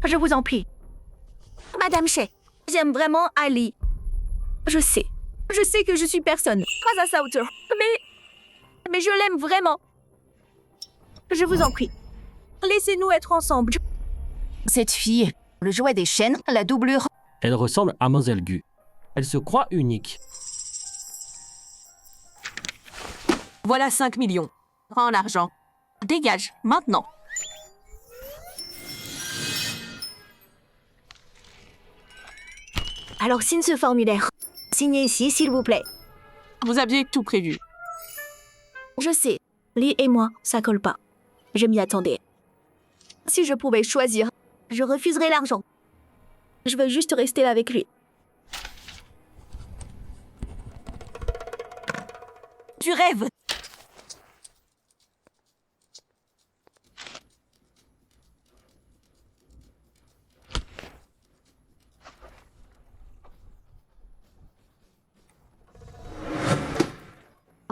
Je vous en prie. Madame Shea, j'aime vraiment Ali. Je sais que je suis personne, pas à sa hauteur, mais je l'aime vraiment. Je vous en prie, laissez-nous être ensemble. Cette fille, le jouet des chaînes, la doublure. Elle ressemble à Mademoiselle Gu. Elle se croit unique. Voilà 5 millions. Rends l'argent. Dégage, maintenant. Alors signe ce formulaire. Signez ici, s'il vous plaît. Vous aviez tout prévu. Je sais, Lee et moi, ça colle pas. Je m'y attendais. Si je pouvais choisir, je refuserais l'argent. Je veux juste rester avec lui. Tu rêves.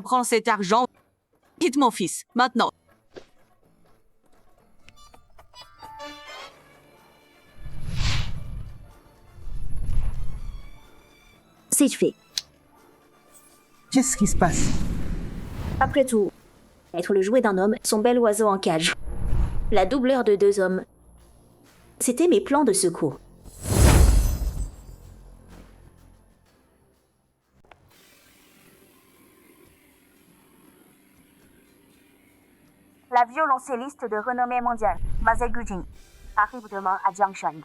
Prends cet argent. Quitte mon fils, maintenant. C'est fait. Qu'est-ce qui se passe? Après tout, être le jouet d'un homme, son bel oiseau en cage. La doubleur de 2 hommes. C'était mes plans de secours. La violoncelliste de renommée mondiale, Mademoiselle Gu Jing, arrive demain à Jiangshan.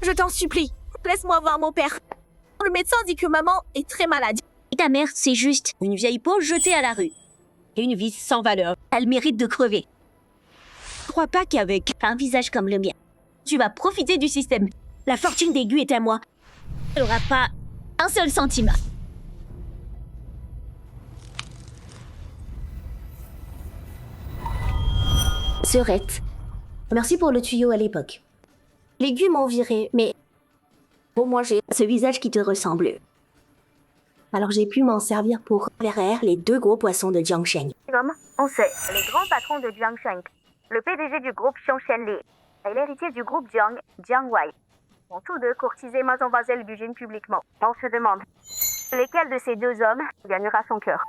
Je t'en supplie, laisse-moi voir mon père. Le médecin dit que maman est très malade. Et ta mère, c'est juste une vieille peau jetée à la rue. Et une vie sans valeur. Elle mérite de crever. Crois pas qu'avec un visage comme le mien, tu vas profiter du système. La fortune d'Aigu est à moi. Elle aura pas un seul centime. Serette. Merci pour le tuyau à l'époque. Les Gu m'ont viré, mais au moins j'ai ce visage qui te ressemble. Alors j'ai pu m'en servir pour verrer les 2 gros poissons de Jiangshan. Comme on sait, les grands patrons de Jiangshan, le PDG du groupe Xiongchen Li et l'héritier du groupe Jiang, Jiang Wei, ont tous deux courtisé Mademoiselle Gu Jing publiquement. On se demande, lesquels de ces 2 hommes gagnera son cœur?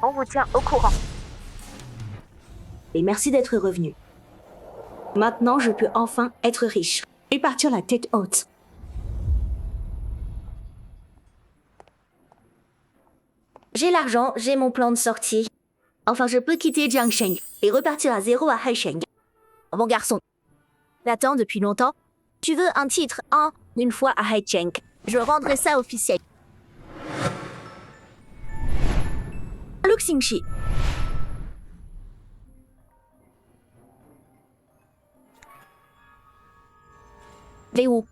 On vous tient au courant. Et merci d'être revenu. Maintenant, je peux enfin être riche et partir la tête haute. J'ai l'argent, j'ai mon plan de sortie. Enfin, je peux quitter Jiangshan et repartir à zéro à Haisheng. Mon garçon, t'attends depuis longtemps. Tu veux un titre une fois à Haisheng. Je rendrai ça officiel. Luxingxi. Vais où?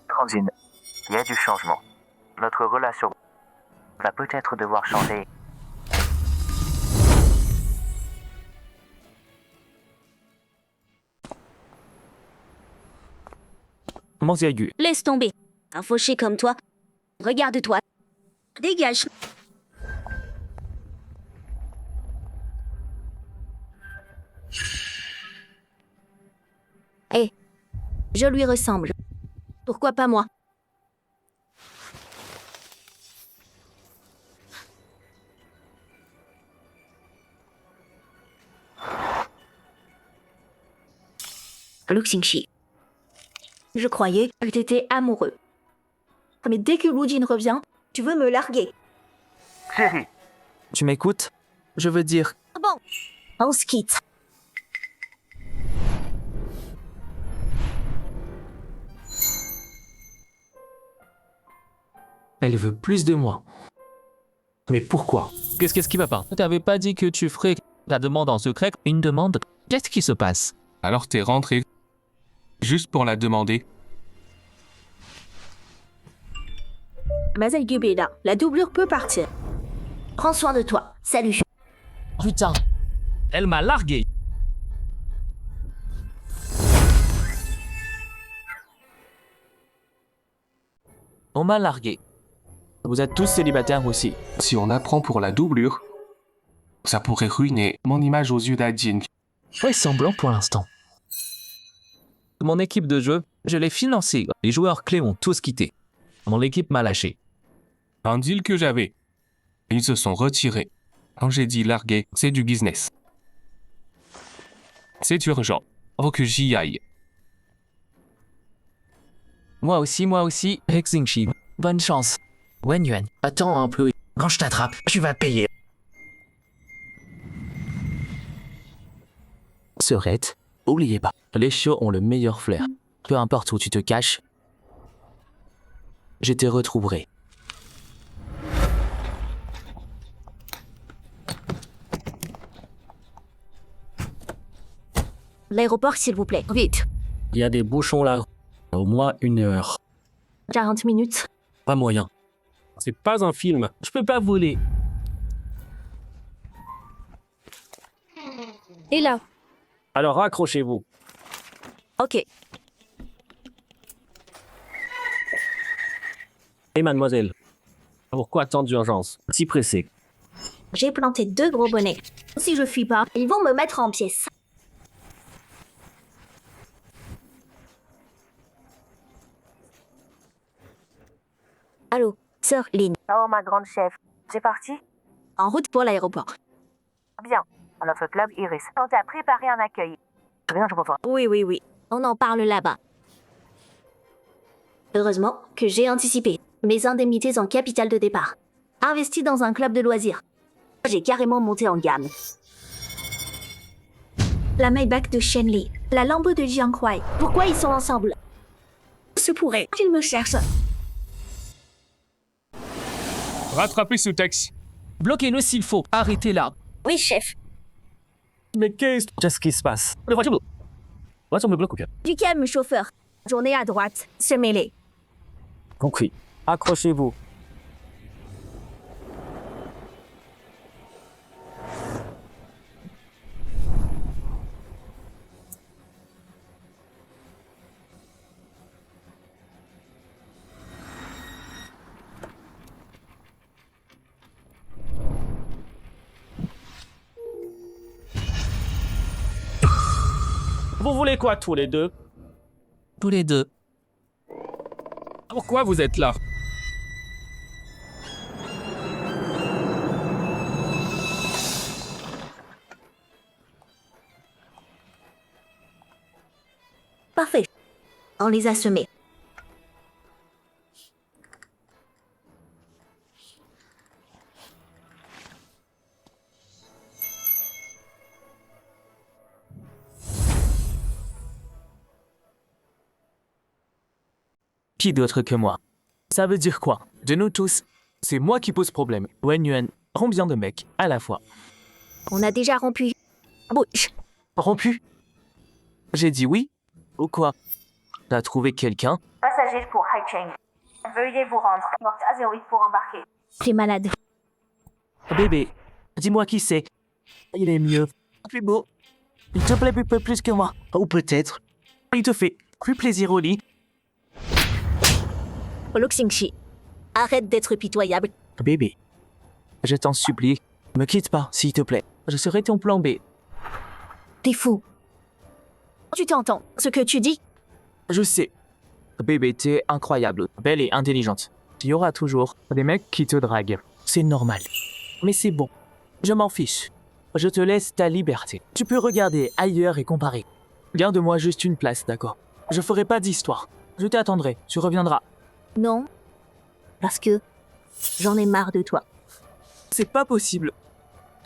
Transine, il y a du changement. Notre relation va peut-être devoir changer. Mademoiselle Gu. Laisse tomber. Un fauché comme toi. Regarde-toi. Dégage. Hé, je lui ressemble. Pourquoi pas moi? Luxingxi. Je croyais que t'étais amoureux. Mais dès que Lu Jin revient, tu veux me larguer. Chérie, Tu m'écoutes? Je veux dire, Bon, on se quitte. Elle veut plus de moi. Mais pourquoi? Qu'est-ce qui va pas? Tu t'avais pas dit que tu ferais la demande en secret? Une demande? Qu'est-ce qui se passe? Alors t'es rentré juste pour la demander. Mademoiselle Gu est là. La doublure peut partir. Prends soin de toi. Salut. Putain, elle m'a largué. On m'a largué. vous êtes tous célibataires aussi. Si on apprend pour la doublure, Ça pourrait ruiner mon image aux yeux d'Adjin. Ouais, semblant pour l'instant. Mon équipe de jeu, je l'ai financée. Les joueurs clés ont tous quitté. Mon équipe m'a lâché. Un deal que j'avais. Ils se sont retirés. Quand j'ai dit larguer, c'est du business. C'est urgent. Faut que j'y aille. Moi aussi. Hexingshi, Bonne chance. Wen Yuan, attends un peu. Quand je t'attrape, tu vas payer. Serette, oubliez pas, les chiots ont le meilleur flair. Peu importe où tu te caches, je te retrouverai. L'aéroport, s'il vous plaît. Vite. Il y a des bouchons là. Au moins 1 heure. 40 minutes. Pas moyen. C'est pas un film. Je peux pas voler. Et là. Alors accrochez-vous. Ok. Et mademoiselle, pourquoi tant d'urgence? Si pressé. J'ai planté 2 gros bonnets. Si je fuis pas, ils vont me mettre en pièces. Allô, sœur Lynn. Oh, ma grande chef. C'est parti? En route pour l'aéroport. Bien. À notre club Iris. On t'a préparé un accueil. Rien, je comprends. Oui. On en parle là-bas. Heureusement que j'ai anticipé. Mes indemnités en capital de départ. Investi dans un club de loisirs. J'ai carrément monté en gamme. La Maybach de Shenli. La Lambo de Jianghuai. Pourquoi ils sont ensemble? Se pourrait qu'il me cherche. Rattrapez ce taxi. bloquez-le s'il faut. Arrêtez-la. Oui, chef. Mais qu'est-ce qui se passe? Le voiture me bloque ou bien? Du calme, chauffeur. Journée à droite. Se mêler. Compris. Accrochez-vous. Vous voulez quoi tous les deux? Tous les deux. Pourquoi vous êtes là? Parfait. On les a semés. Qui d'autre que moi? Ça veut dire quoi? De nous tous, c'est moi qui pose problème. Wen Yuan, combien de mecs à la fois? On a déjà rompu. Bouche. Rompu? J'ai dit oui? Ou quoi? T'as trouvé quelqu'un? Passagers pour Haicheng. Veuillez vous rendre. Porte A08 pour embarquer. T'es malade. Bébé, dis-moi qui c'est. Il est mieux, plus beau. Il te plaît plus que moi. Ou peut-être, il te fait plus plaisir au lit. Luxingshi. Arrête d'être pitoyable. Bébé, je t'en supplie, me quitte pas, s'il te plaît. Je serai ton plan B. T'es fou. Tu t'entends ce que tu dis? Je sais. Bébé, t'es incroyable, belle et intelligente. Il y aura toujours des mecs qui te draguent. C'est normal. Mais c'est bon. Je m'en fiche. Je te laisse ta liberté. Tu peux regarder ailleurs et comparer. Garde-moi juste une place, d'accord? Je ferai pas d'histoire. Je t'attendrai. Tu reviendras. Non. Parce que j'en ai marre de toi. C'est pas possible.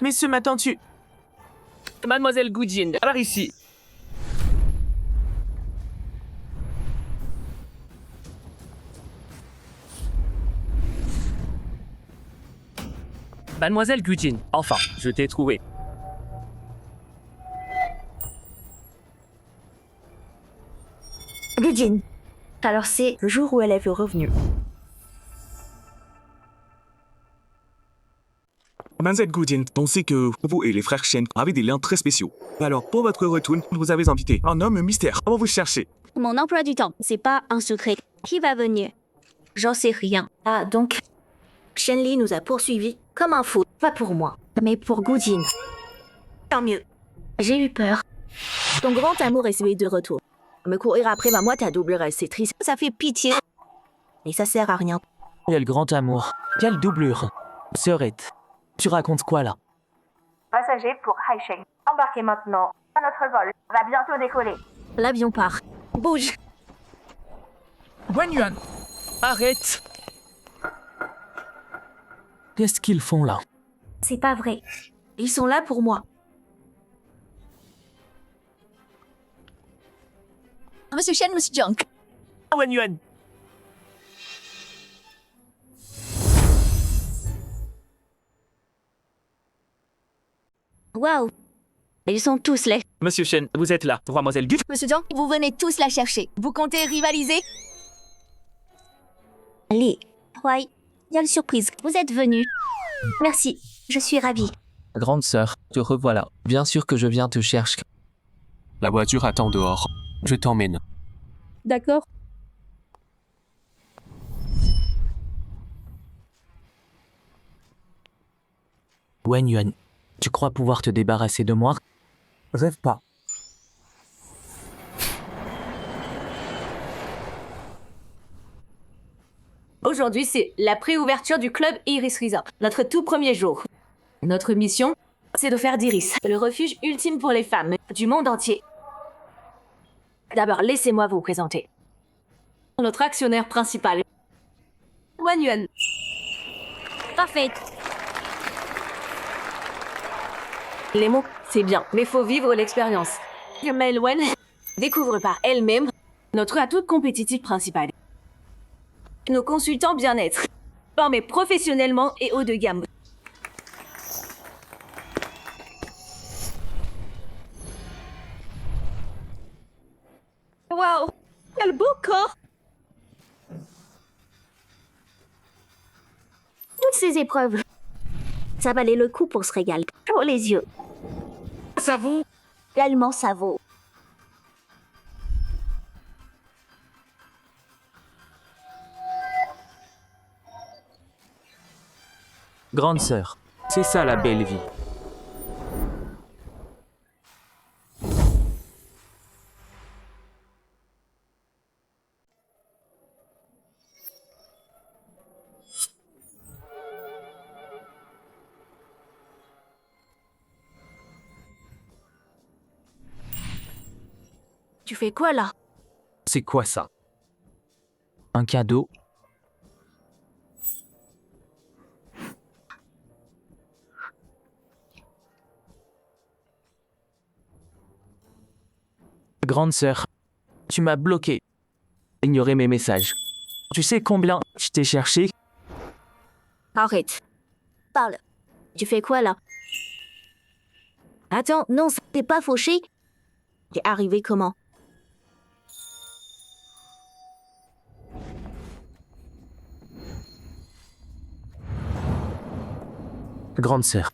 Mais ce matin, tu... Mademoiselle Gujin, par ici. Mademoiselle Gujin, enfin, je t'ai trouvé. Gujin. Alors c'est le jour où elle est revenue. Mademoiselle Gujin, on sait que vous et les frères Shen avez des liens très spéciaux. Alors, pour votre retour, vous avez invité un homme mystère. Comment vous cherchez? Mon emploi du temps, c'est pas un secret. Qui va venir? J'en sais rien. Ah, donc... Shenli nous a poursuivis comme un fou. Pas pour moi, mais pour Goudine. Tant mieux. J'ai eu peur. Ton grand amour est celui de retour. Me courir après ma moi t'adoublerait, c'est triste. Ça fait pitié. Et ça sert à rien. Il y a le grand amour. Quelle doublure. Sœurette, tu racontes quoi là? Passagers pour Haisheng. Embarquez maintenant. Notre vol va bientôt décoller. L'avion part. Bouge. Yuan, arrête. Qu'est-ce qu'ils font là? C'est pas vrai. Ils sont là pour moi. Monsieur Shen, Monsieur Junk. Wen Yuan. Waouh. Ils sont tous là. Monsieur Shen, vous êtes là. Mademoiselle Gu. Monsieur Junk, vous venez tous la chercher. Vous comptez rivaliser? Allez. Ouais. Il y a une surprise. Vous êtes venus. Merci. Je suis ravie. Grande sœur, te revoilà. Bien sûr que je viens te chercher. La voiture attend dehors. Je t'emmène. D'accord. Wen Yuan, tu crois pouvoir te débarrasser de moi? Rêve pas. Aujourd'hui, c'est la préouverture du club Iris Resort, notre tout premier jour. Notre mission, c'est de faire d'Iris le refuge ultime pour les femmes du monde entier. D'abord, laissez-moi vous présenter. Notre actionnaire principal, Wen Yuan. Parfait. Les mots, c'est bien, mais faut vivre l'expérience. Mel Wen découvre par elle-même notre atout compétitif principal. Nos consultants bien-être, formés professionnellement et haut de gamme. Waouh, quel beau corps! Toutes ces épreuves. Ça valait le coup pour ce régal. Pour les yeux. Ça vous? Tellement ça vaut. Grande sœur, c'est ça la belle vie. Tu fais quoi là? C'est quoi ça? Un cadeau? Grande sœur, tu m'as bloqué. Ignorer mes messages. Tu sais combien je t'ai cherché? Arrête. Parle. Tu fais quoi là? Attends, non, t'es pas fauché? T'es arrivé comment? Grande sœur,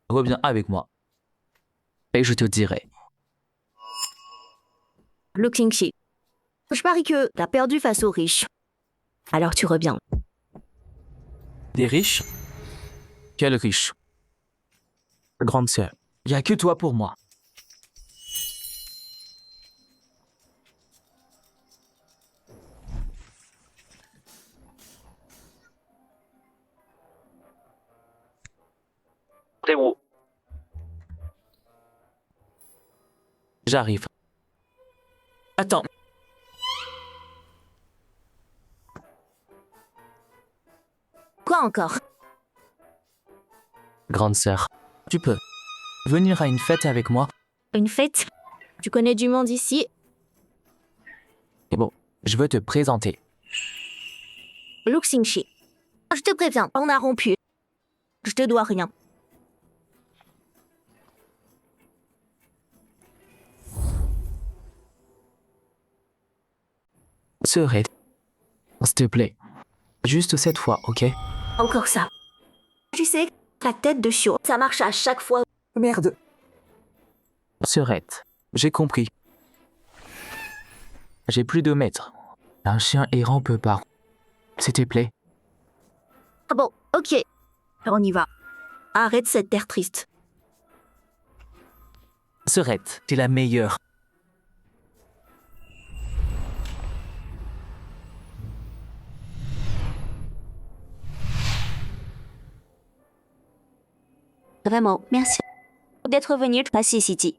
reviens avec moi. Et je te dirai. Le Xingxi. Je parie que t'as perdu face aux riches. Alors tu reviens. Des riches? Quels riches? Grande sœur, y a que toi pour moi. Frérot. J'arrive. Attends. Quoi encore? Grande sœur, tu peux venir à une fête avec moi? Une fête? Tu connais du monde ici? Et bon, je veux te présenter. Lu Xingxi. Je te préviens, on a rompu. Je te dois rien. Sœurette, s'il te plaît. Juste cette fois, ok? Encore ça. Tu sais, la tête de chiot, ça marche à chaque fois. Merde. Sœurette, j'ai compris. J'ai plus de maître. Un chien errant peut pas. S'il te plaît. Bon, ok. On y va. Arrête cette terre triste. Serette, t'es la meilleure. Vraiment, merci d'être venu passer City.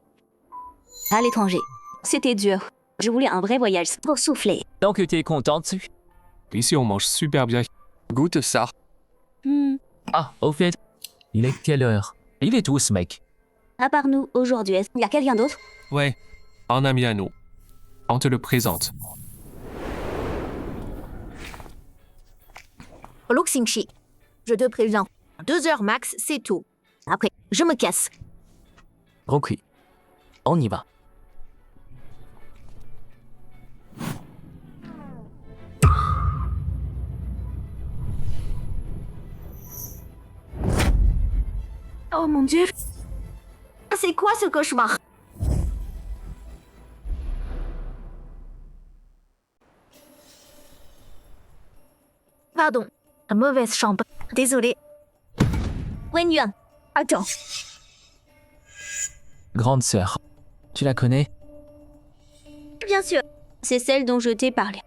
À l'étranger. C'était dur. Je voulais un vrai voyage pour souffler. Tant que t'es contente. Ici, on mange super bien. Goûte ça. Ah, au fait, il est quelle heure? Il est où ce mec? À part nous, aujourd'hui, est-ce qu'il y a quelqu'un d'autre? Ouais, un ami à nous. On te le présente. Luxingxi, je te présente. 2 heures max, c'est tout. Après, je me casse. Ok. On y va. Oh mon Dieu. C'est quoi ce cauchemar? Pardon. Mauvaise chambre. Désolée. Wenyuan, Attends. Grande sœur. Tu la connais? bien sûr. C'est celle dont je t'ai parlé.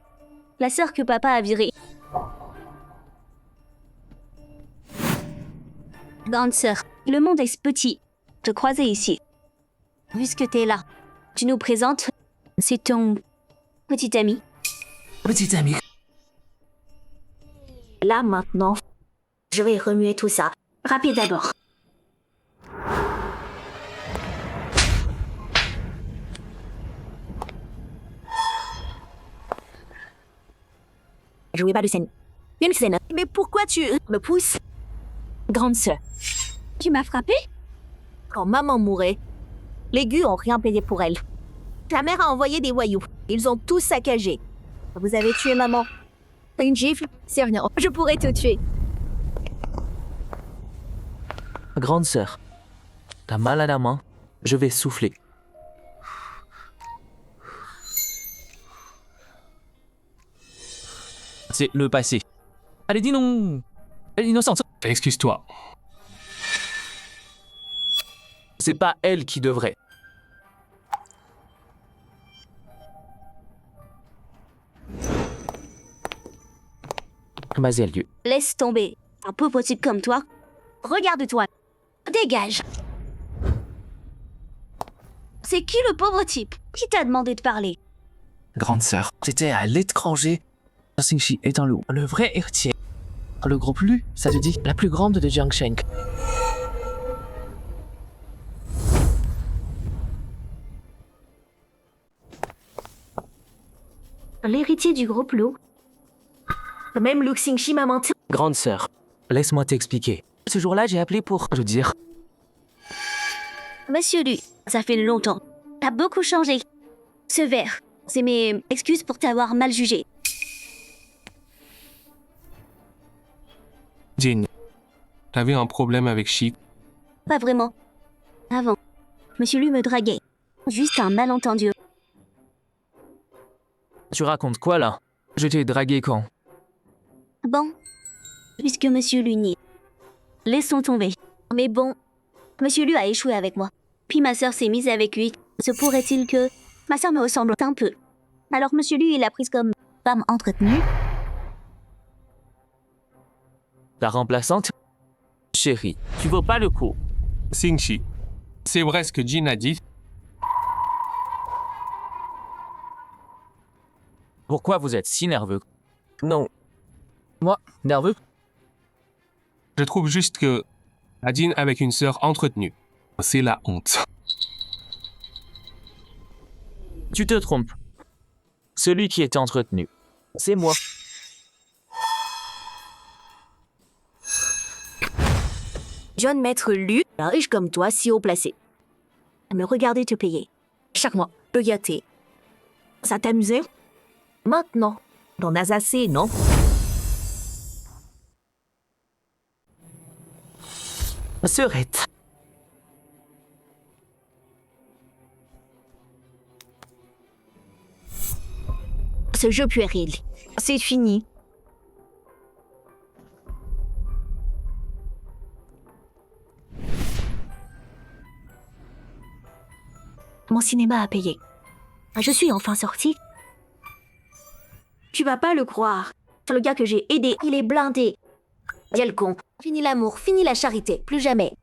La sœur que papa a virée. Grande sœur, le monde est petit. Te croiser ici. Puisque t'es là, tu nous présentes. C'est ton petit ami. Petit ami. Là maintenant, je vais remuer tout ça. Rapide d'abord. Jouez pas de scène. Une scène. Mais pourquoi tu me pousses? Grande sœur, Tu m'as frappé? quand maman mourait, les Gus ont rien payé pour elle. Ta mère a envoyé des voyous. Ils ont tout saccagé. Vous avez tué maman. Une gifle, c'est rien. Je pourrais te tuer. Grande sœur, t'as mal à la main? Je vais souffler. C'est le passé. Allez, dis non. Elle est innocente. Excuse-toi. C'est pas elle qui devrait. Mazelieu. Laisse tomber. Un pauvre type comme toi. Regarde-toi. Dégage. C'est qui le pauvre type? Qui t'a demandé de parler? Grande sœur, j'étais à l'étranger. Xingxi est un loup, le vrai héritier. Le groupe Lu, ça te dit? La plus grande de Jiangsheng. L'héritier du groupe Lu. Même Lu Xingxi m'a menti. Grande sœur, laisse-moi t'expliquer. Ce jour-là, j'ai appelé pour, je veux dire, Monsieur Lu, ça fait longtemps. T'as beaucoup changé. Ce verre, c'est mes excuses pour t'avoir mal jugé. Jin, t'avais un problème avec Shi. Pas vraiment. Avant, Monsieur Lu me draguait. Juste un malentendu. tu racontes quoi là? Je t'ai dragué quand? Bon, puisque Monsieur Lu nie. Laissons tomber. Mais bon, Monsieur Lu a échoué avec moi. Puis ma sœur s'est mise avec lui. Se pourrait-il que ma sœur me ressemble un peu? Alors Monsieur Lu, il l'a prise comme femme entretenue. La remplaçante? Chérie, tu vaux pas le coup. Xingxi, c'est vrai ce que Jin a dit. Pourquoi vous êtes si nerveux? Non. Moi, nerveux? Je trouve juste que Jin avec une sœur entretenue, c'est la honte. Tu te trompes. Celui qui est entretenu, c'est moi. Jeune maître Lu, un riche comme toi, si haut placé. Me regarder te payer. Chaque mois, le gâter. Ça t'amusait? Maintenant, t'en as assez, non? Serette. Ce jeu puéril, c'est fini. Mon cinéma a payé. Je suis enfin sortie. Tu vas pas le croire. Le gars que j'ai aidé, il est blindé. Quel con. Fini l'amour, fini la charité, plus jamais.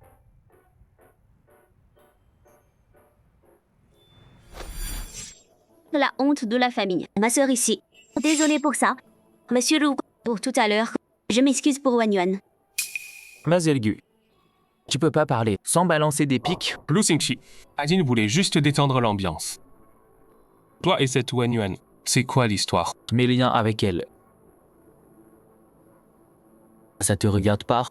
La honte de la famille. Ma sœur ici. Désolée pour ça. Monsieur Lou, pour tout à l'heure. Je m'excuse pour Wan Yuan. Mazelgu. Tu peux pas parler sans balancer des pics. Lu Xingqi, Ajin voulait juste détendre l'ambiance. Toi et cette Wan Yuan, c'est quoi l'histoire? Mes liens avec elle. Ça te regarde pas?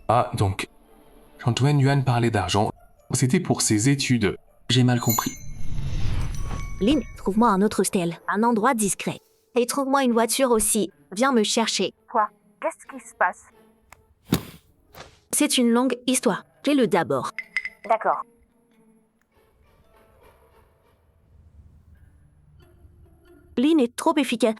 Ah, donc, quand Wan Yuan parlait d'argent, c'était pour ses études. J'ai mal compris. Lynn, trouve-moi un autre hostel, un endroit discret. Et trouve-moi une voiture aussi. Viens me chercher. Quoi? Qu'est-ce qui se passe? C'est une longue histoire. Fais-le d'abord. D'accord. Lynn est trop efficace.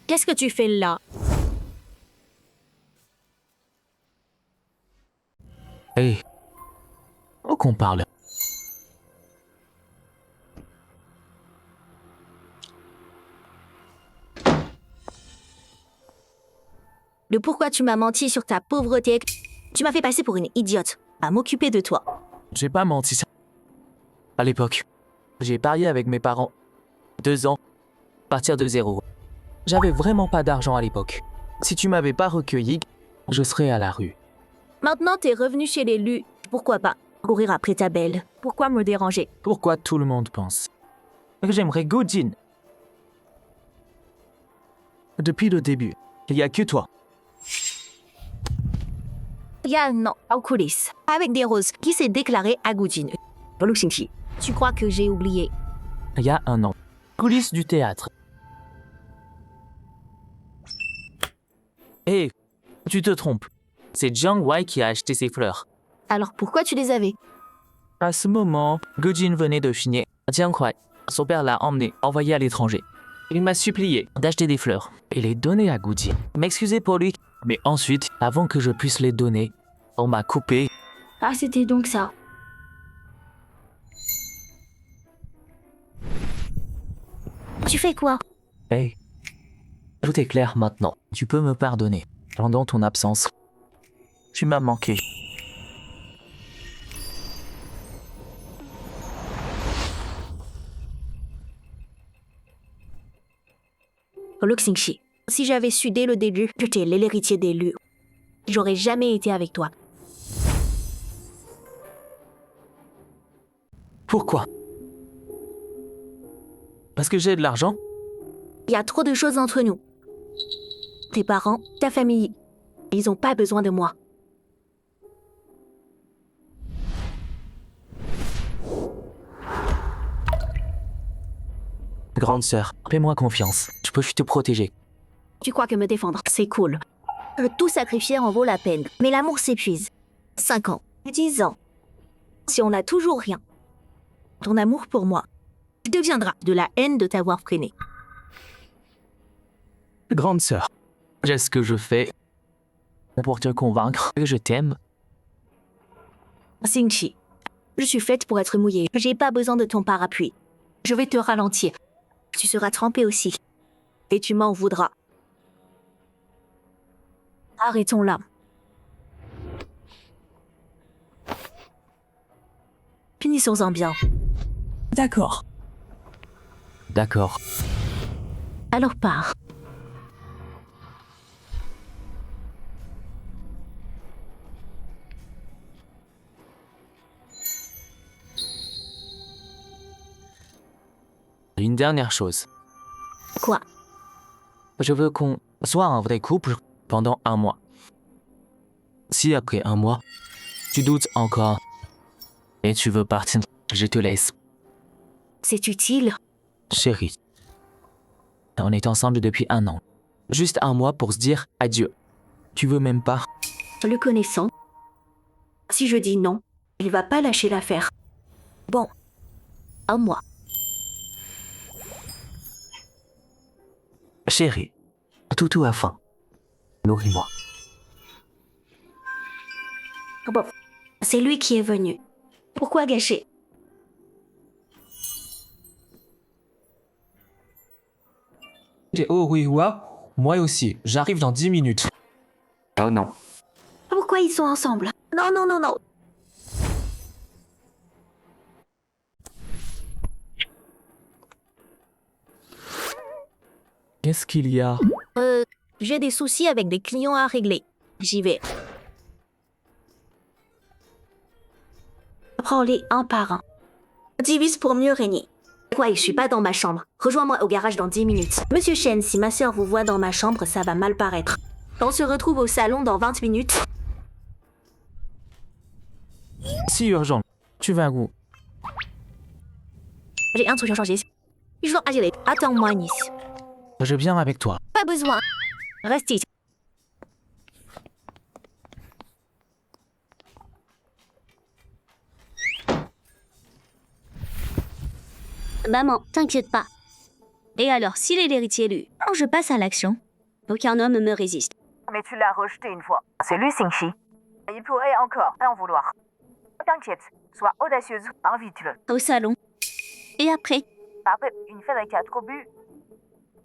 Qu'est-ce que tu fais là? Hé. Où qu'on parle? De pourquoi tu m'as menti sur ta pauvreté. Tu m'as fait passer pour une idiote à m'occuper de toi. J'ai pas menti. À l'époque, j'ai parié avec mes parents. 2 ans. Partir de zéro. J'avais vraiment pas d'argent à l'époque. Si tu m'avais pas recueilli, je serais à la rue. Maintenant, t'es revenu chez l'élu. Pourquoi pas courir après ta belle? Pourquoi me déranger? Pourquoi tout le monde pense que j'aimerais Go-jin? Depuis le début, il y a que toi. Il y a un an, en coulisses, avec des roses, qui s'est déclaré à Gujin. Lu Xingqi, tu crois que j'ai oublié? Il y a 1 an. Coulisses du théâtre. Hé, tu te trompes. C'est Jiang Wei qui a acheté ces fleurs. Alors pourquoi tu les avais? À ce moment, Go-jin venait de finir. Jiang Wei, son père l'a envoyé à l'étranger. Il m'a supplié d'acheter des fleurs et les donner à Go-jin. M'excuser pour lui. Mais ensuite, avant que je puisse les donner, on m'a coupé. Ah, c'était donc ça. Tu fais quoi? Hey, tout est clair maintenant. Tu peux me pardonner. Pendant ton absence, tu m'as manqué. Lu Xingqi, si j'avais su dès le début que tu es l'héritier d'élu, j'aurais jamais été avec toi. Pourquoi? Parce que j'ai de l'argent? Il y a trop de choses entre nous. Tes parents, ta famille, ils ont pas besoin de moi. Grande sœur, fais-moi confiance. Je peux te protéger. Tu crois que me défendre, c'est cool. Tout sacrifier en vaut la peine. Mais l'amour s'épuise. 5 ans, 10 ans. Si on n'a toujours rien, ton amour pour moi deviendra de la haine de t'avoir freiné. Grande sœur, j'ai ce que je fais pour te convaincre que je t'aime. Xingqi, je suis faite pour être mouillée. J'ai pas besoin de ton parapluie. Je vais te ralentir. Tu seras trempé aussi. Et tu m'en voudras. Arrêtons là. Finissons-en bien. D'accord. D'accord. Alors pars. Une dernière chose. Quoi? Je veux qu'on soit un vrai couple pendant 1 mois. Si après 1 mois, tu doutes encore et tu veux partir, je te laisse. C'est utile. Chérie, on est ensemble depuis 1 an. Juste un mois pour se dire adieu. Tu veux même pas. Le connaissant, si je dis non, il va pas lâcher l'affaire. Bon, un mois. Chérie, toutou a faim. Nourris-moi. Bon, c'est lui qui est venu. Pourquoi gâcher? Oh oui, wa. Moi aussi, j'arrive dans 10 minutes. Oh non. Pourquoi ils sont ensemble? Non, non, non, non. Qu'est-ce qu'il y a? J'ai des soucis avec des clients à régler. J'y vais. Prends-les un par un. Divise pour mieux régner. Quoi, je suis pas dans ma chambre. Rejoins-moi au garage dans 10 minutes. Monsieur Shen, si ma sœur vous voit dans ma chambre, ça va mal paraître. On se retrouve au salon dans 20 minutes. Si urgent. Tu vas où? J'ai un truc à changer. Je dois agir. Attends-moi, Nice. Je viens avec toi. Pas besoin. Reste ici. Maman, t'inquiète pas. Et alors, s'il est l'héritier élu, quand je passe à l'action, aucun homme me résiste. Mais tu l'as rejeté une fois. C'est lui, Xingxi. Il pourrait encore t'en vouloir. T'inquiète, sois audacieuse, invite-le. Au salon. Et après, Après, une fois avec 4 buts,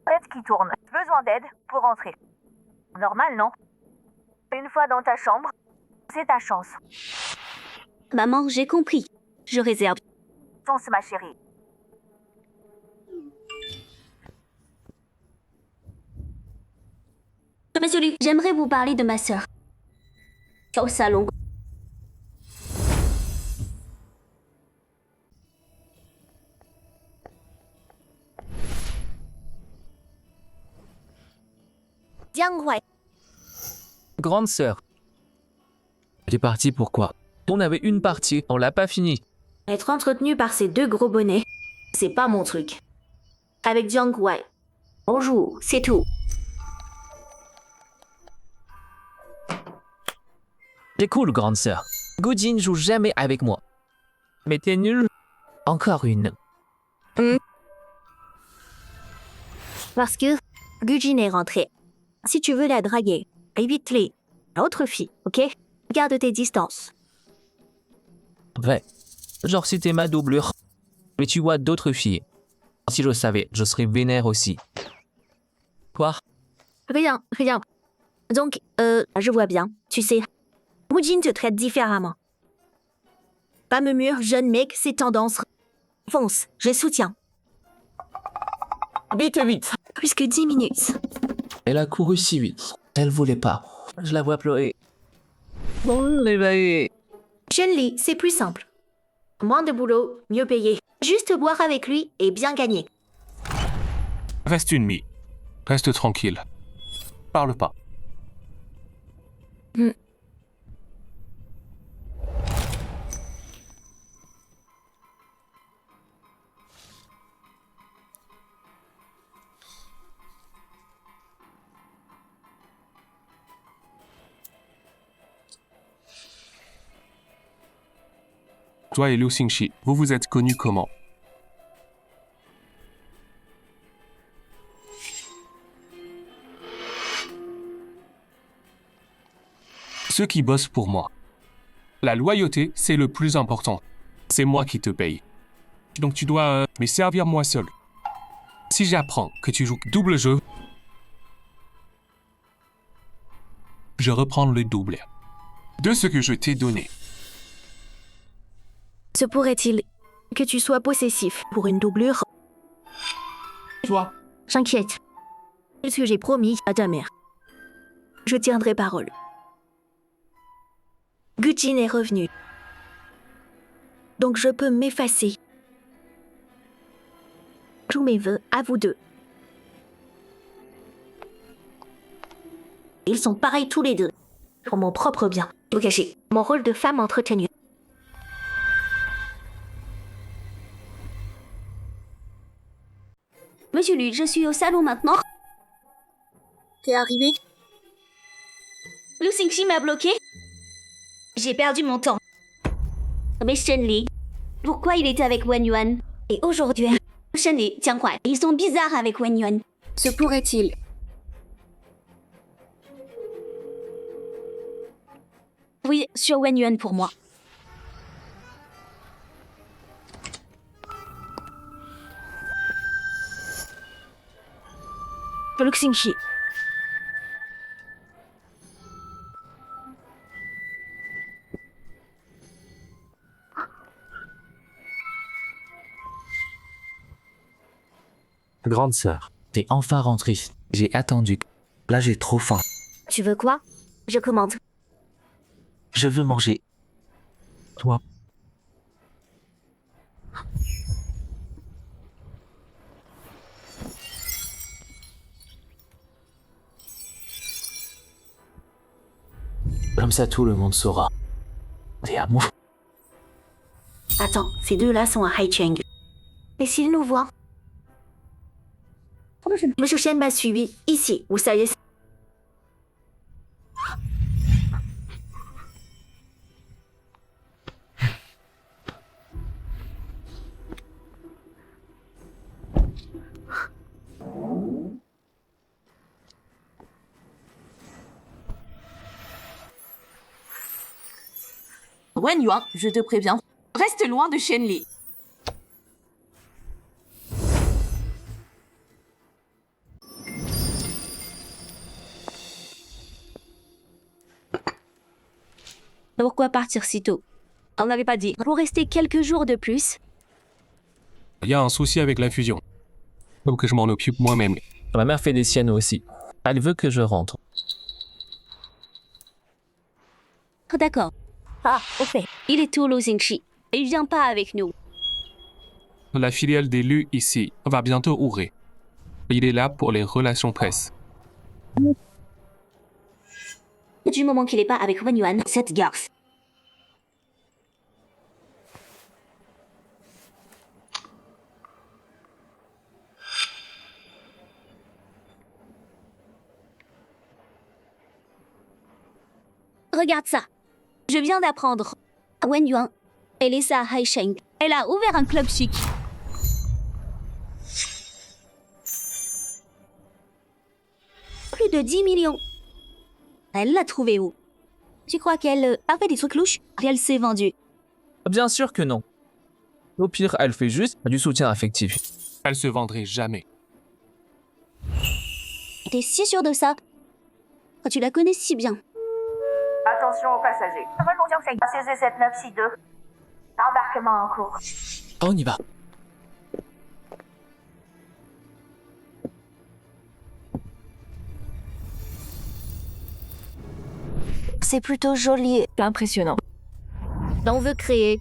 tête qui tourne. Besoin d'aide pour rentrer. Normal, non? Une fois dans ta chambre, c'est ta chance. maman, j'ai compris. Je réserve. Chance, ma chérie. Monsieur Lu, j'aimerais vous parler de ma sœur. Au salon. Jiang Huai. Grande sœur. Elle est partie pourquoi? On avait une partie, on l'a pas fini. Être entretenu par ces deux gros bonnets, c'est pas mon truc. Avec Jiang Huai. Bonjour, c'est tout. C'est cool, grande sœur. Gujin joue jamais avec moi. Mais t'es nul. Encore une. Parce que Gujin est rentrée. Si tu veux la draguer, évite-les. Autre fille, ok? Garde tes distances. Ouais. Genre si t'es ma doublure. Mais tu vois d'autres filles. Si je le savais, je serais vénère aussi. Quoi? Rien, rien. Donc, je vois bien. Tu sais, Gujin te traite différemment. Pas me mûr, jeune mec, c'est tendance. Fonce, je soutiens. Vite, vite. Plus que 10 minutes. Elle a couru si vite. Elle voulait pas. Je la vois pleurer. Bon, les bails. Chun-Li, c'est plus simple. Moins de boulot, mieux payé. Juste boire avec lui et bien gagner. Reste une mie. Reste tranquille. Parle pas. Toi et Liu Xingxi, vous vous êtes connus comment? Ceux qui bossent pour moi. La loyauté, c'est le plus important. C'est moi qui te paye. Donc tu dois me servir moi seul. Si j'apprends que tu joues double jeu, je reprends le double de ce que je t'ai donné. Se pourrait-il que tu sois possessif pour une doublure? Toi, J'inquiète. Ce que j'ai promis à ta mère. Je tiendrai parole. Gujin est revenu. Donc je peux m'effacer. Tous mes vœux à vous deux. Ils sont pareils tous les deux. Pour mon propre bien. Tout caché. Mon rôle de femme entretenue. Monsieur Lu, je suis au salon maintenant. T'es arrivé? Lu Xingxi m'a bloqué. J'ai perdu mon temps. Mais Shenli, pourquoi il était avec Wen Yuan? Et aujourd'hui, Shenli, tiens quoi? Ils sont bizarres avec Wen Yuan. Se pourrait-il? Oui, sur Wen Yuan pour moi. Lu Xingxi. Grande sœur. T'es enfin rentré. J'ai attendu. Là, j'ai trop faim. Tu veux quoi? Je commande. Je veux manger. Toi. Comme ça, tout le monde saura. T'es à moi. Attends, ces deux-là sont à Haicheng. Et s'ils nous voient? Monsieur Shen m'a suivi. Ici, vous savez. Wen Yuan, je te préviens, reste loin de Shenli. Pourquoi partir si tôt? On n'avait pas dit. Pour rester quelques jours de plus. Il y a un souci avec l'infusion. Faut que je m'en occupe moi-même. Ma mère fait des siennes aussi. Elle veut que je rentre. Oh, d'accord. Ah, au fait, il est tout Lu Xingxi. Et il vient pas avec nous. La filiale des Lu ici va bientôt ouvrir. Il est là pour les relations presse. Du moment qu'il est pas avec Wen Yuan, cette garce. Regarde ça. Je viens d'apprendre. Wen Yuan, elle est à Haicheng. Elle a ouvert un club chic. Plus de 10 millions. Elle l'a trouvé où? Tu crois qu'elle a fait des trucs louches? Elle s'est vendue. Bien sûr que non. Au pire, elle fait juste du soutien affectif. Elle se vendrait jamais. T'es si sûr de ça? Tu la connais si bien. Attention aux passagers. CZ7962. Embarquement en cours. On y va. C'est plutôt joli. Impressionnant. On veut créer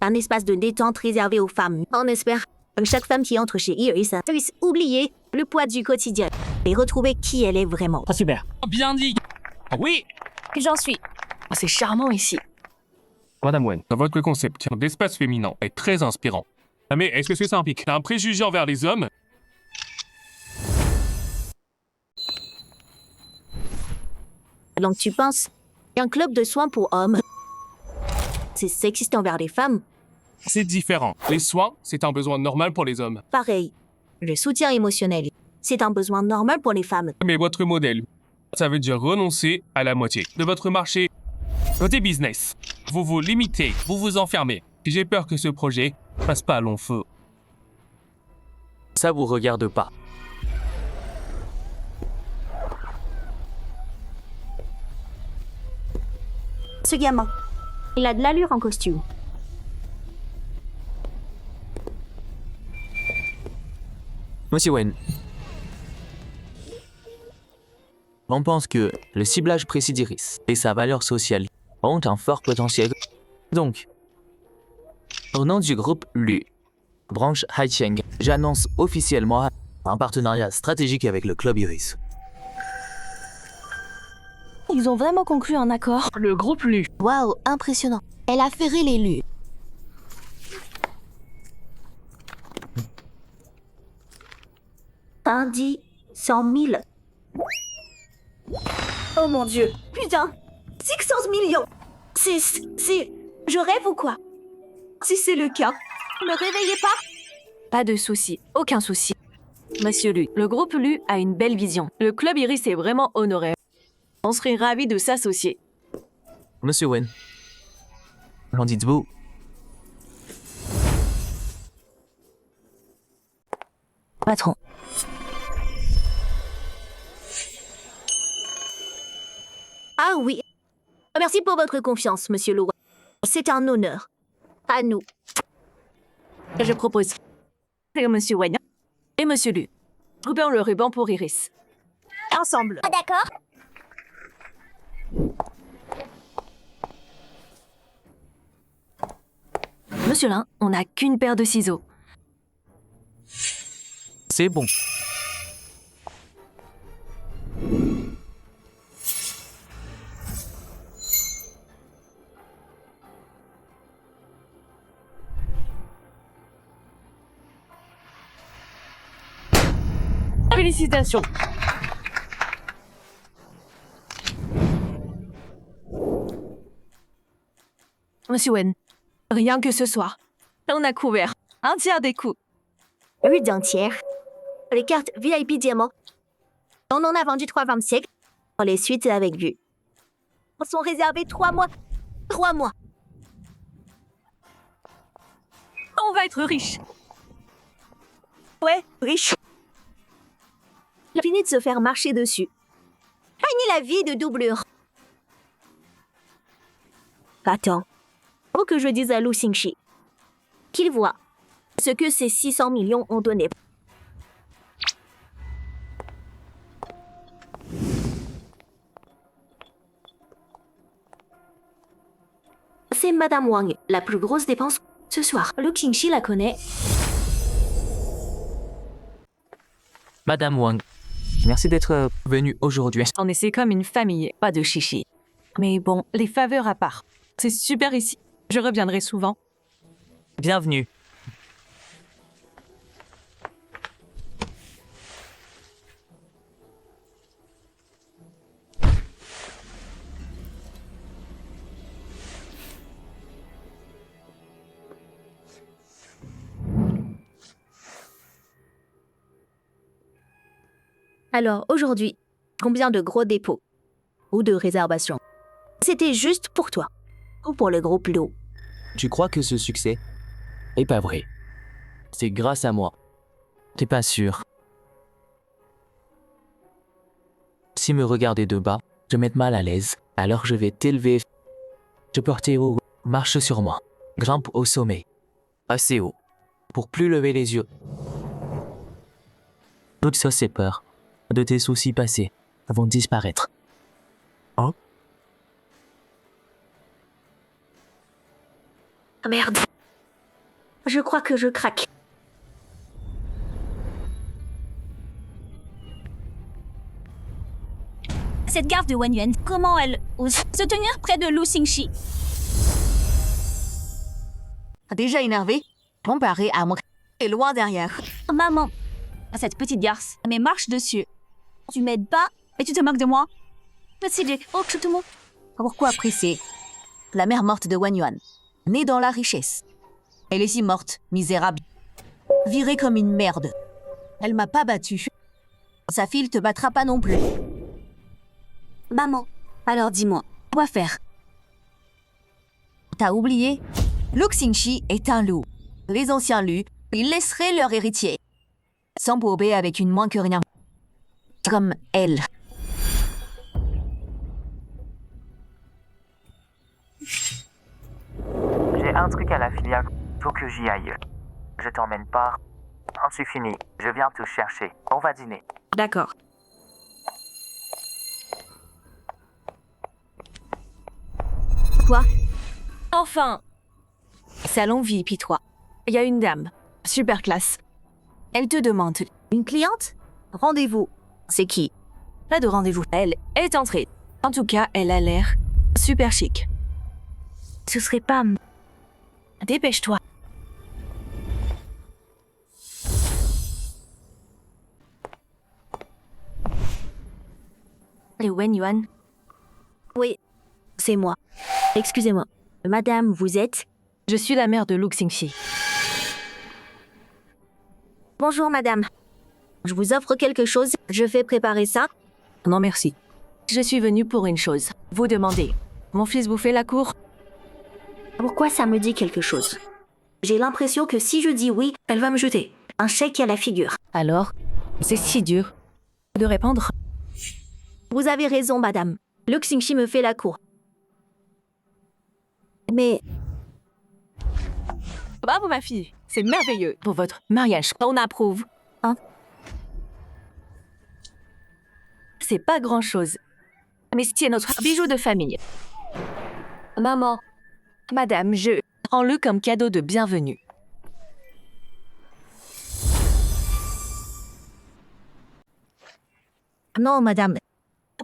un espace de détente réservé aux femmes. On espère que chaque femme qui entre chez Iris puisse oublier le poids du quotidien et retrouver qui elle est vraiment. Ah, super. Bien dit. Oui. J'en suis. Oh, c'est charmant ici. Madame Wen. Votre concept d'espace féminin est très inspirant. Mais est-ce que ça implique un préjugé envers les hommes? Donc tu penses qu'un club de soins pour hommes, c'est sexiste envers les femmes? C'est différent. Les soins, c'est un besoin normal pour les hommes. Pareil. Le soutien émotionnel, c'est un besoin normal pour les femmes. Mais votre modèle, ça veut dire renoncer à la moitié de votre marché, côté business. Vous vous limitez, vous vous enfermez. J'ai peur que ce projet passe pas à long feu. Ça vous regarde pas. Ce gamin, il a de l'allure en costume. Monsieur Wen. On pense que le ciblage précis d'Iris et sa valeur sociale ont un fort potentiel. Donc, au nom du groupe Lu, branche Haicheng, j'annonce officiellement un partenariat stratégique avec le Club Iris. Ils ont vraiment conclu un accord. Le groupe Lu. Waouh, impressionnant. Elle a ferré les Lu. Un dit 100 000. Oh mon Dieu. Putain. 600 millions. C'est... Je rêve ou quoi? Si c'est le cas, ne réveillez pas. Pas de souci, aucun souci. Monsieur Lu, le groupe Lu a une belle vision. Le club Iris est vraiment honoré. On serait ravis de s'associer. Monsieur Wen. Qu'en dites-vous? Patron. Ah oui. Merci pour votre confiance, monsieur Lu. C'est un honneur. À nous. Je propose que Monsieur Wen et Monsieur Lu coupons le ruban pour Iris. Ensemble. Ah, d'accord. Monsieur Lin, on n'a qu'une paire de ciseaux. C'est bon. Félicitations. Monsieur Wen, rien que ce soir, on a couvert un tiers des coûts. Oui, d'un tiers. Les cartes VIP Diamant. On en a vendu 3,27 pour les suites avec vue. Sont réservés 3 mois. 3 mois. On va être riche. Ouais, riche. Il a fini de se faire marcher dessus. Fini la vie de doublure. Attends. Faut que je dise à Lu Xingxi qu'il voit ce que ces 600 millions ont donné. C'est Madame Wang, la plus grosse dépense ce soir. Lu Xingxi la connaît. Madame Wang, merci d'être venue aujourd'hui. On essaie comme une famille, pas de chichi. Mais bon, les faveurs à part. C'est super ici. Je reviendrai souvent. Bienvenue. Alors, aujourd'hui, combien de gros dépôts ou de réservations? C'était juste pour toi ou pour le groupe Lu. Tu crois que ce succès est pas vrai? C'est grâce à moi. T'es pas sûr? Si me regarder de bas, je vais être mal à l'aise. Alors je vais t'élever. Je porter haut. Marche sur moi. Grimpe au sommet. Assez haut. Pour plus lever les yeux. Tout ça, c'est peur. De tes soucis passés vont disparaître. Oh? Merde. Je crois que je craque. Cette garde de Wen Yuan, comment elle ose se tenir près de Lu Xingxi? Déjà énervé, comparé à moi, et loin derrière. Maman, cette petite garce me marche dessus. Tu m'aides pas et tu te moques de moi? Oh, tout le monde. Pourquoi presser? La mère morte de Wen Yuan, née dans la richesse. Elle est si morte, misérable. Virée comme une merde. Elle m'a pas battue. Sa fille te battra pas non plus. Maman, alors dis-moi, quoi faire? T'as oublié? Lu Xingxi est un loup. Les anciens Lu, ils laisseraient leur héritier s'embourber avec une moins que rien. Comme elle. J'ai un truc à la filiale. Faut que j'y aille. Je t'emmène pas. Oh, c'est fini. Je viens te chercher. On va dîner. D'accord. Quoi? Enfin! Salon VIP 3. Il y a une dame. Super classe. Elle te demande. Une cliente? Rendez-vous. C'est qui? Pas de rendez-vous. Elle est entrée. En tout cas, elle a l'air super chic. Ce serait pas... Dépêche-toi. Les Wen Yuan. Oui, c'est moi. Excusez-moi. Madame, vous êtes... Je suis la mère de Lu Xingxi. Bonjour, madame. Je vous offre quelque chose. Je fais préparer ça. Non, merci. Je suis venue pour une chose. Vous demandez. Mon fils vous fait la cour? Pourquoi ça me dit quelque chose? J'ai l'impression que si je dis oui, elle va me jeter un chèque à la figure. Alors, c'est si dur de répondre. Vous avez raison, madame. Lu Xingxi me fait la cour. Mais Bravo, ma fille. C'est merveilleux pour votre mariage. On approuve. Hein? C'est pas grand-chose. Mais c'est notre bijou de famille. Maman, madame, je prends-le comme cadeau de bienvenue. non, madame.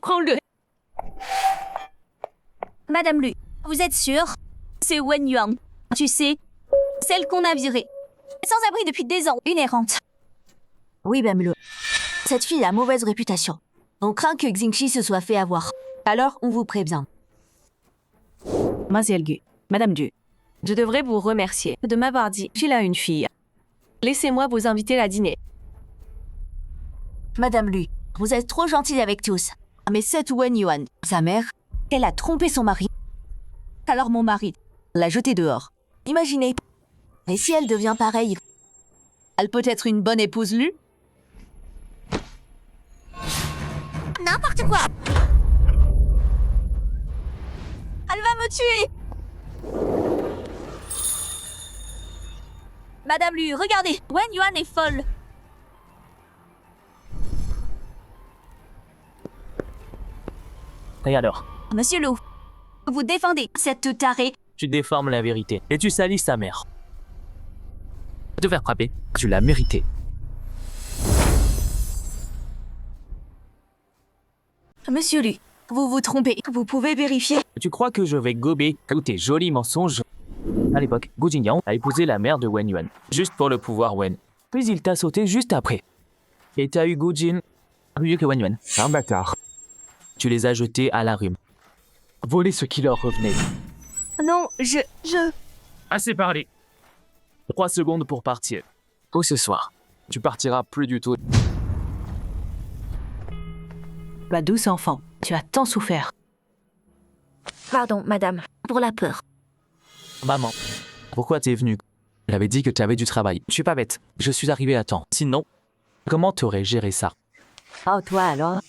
Prends-le. Madame Lu, vous êtes sûre? C'est Wen Yuan. Tu sais, celle qu'on a virée. Sans abri depuis des ans, une errante. Oui, même le. Cette fille a mauvaise réputation. On craint que Xingxi se soit fait avoir. Alors, on vous prévient. Mademoiselle Gu, Madame Du, je devrais vous remercier de m'avoir dit qu'il a une fille. Laissez-moi vous inviter à dîner. Madame Lu, vous êtes trop gentille avec tous. Mais cette Wen Yuan, sa mère, elle a trompé son mari. Alors mon mari l'a jetée dehors. Imaginez. Et si elle devient pareille? Elle peut être une bonne épouse Lu? N'importe quoi. Elle va me tuer. Madame Lu, regardez, Wen Yuan est folle. Et alors? Monsieur Lu, vous défendez cette tarée. Tu déformes la vérité et tu salis sa mère. Te faire frapper, tu l'as mérité. Monsieur Lu, vous vous trompez. Vous pouvez vérifier. Tu crois que je vais gober tous tes jolis mensonges? À l'époque, Gu Jingyang a épousé la mère de Wen Yuan, juste pour le pouvoir Wen. Puis il t'a sauté juste après. Et t'as eu Gu Jin, mieux que Wen Yuan. Un bâtard. Tu les as jetés à la rue. Volé ce qui leur revenait. Non, je... Assez parlé. 3 secondes pour partir. Ou ce soir. Tu partiras plus du tout. Ma douce enfant, tu as tant souffert. Pardon, madame, pour la peur. Maman, pourquoi t'es venue? J'avais dit que tu avais du travail. Je suis pas bête. Je suis arrivé à temps. Sinon, comment t'aurais géré ça? Oh, toi alors?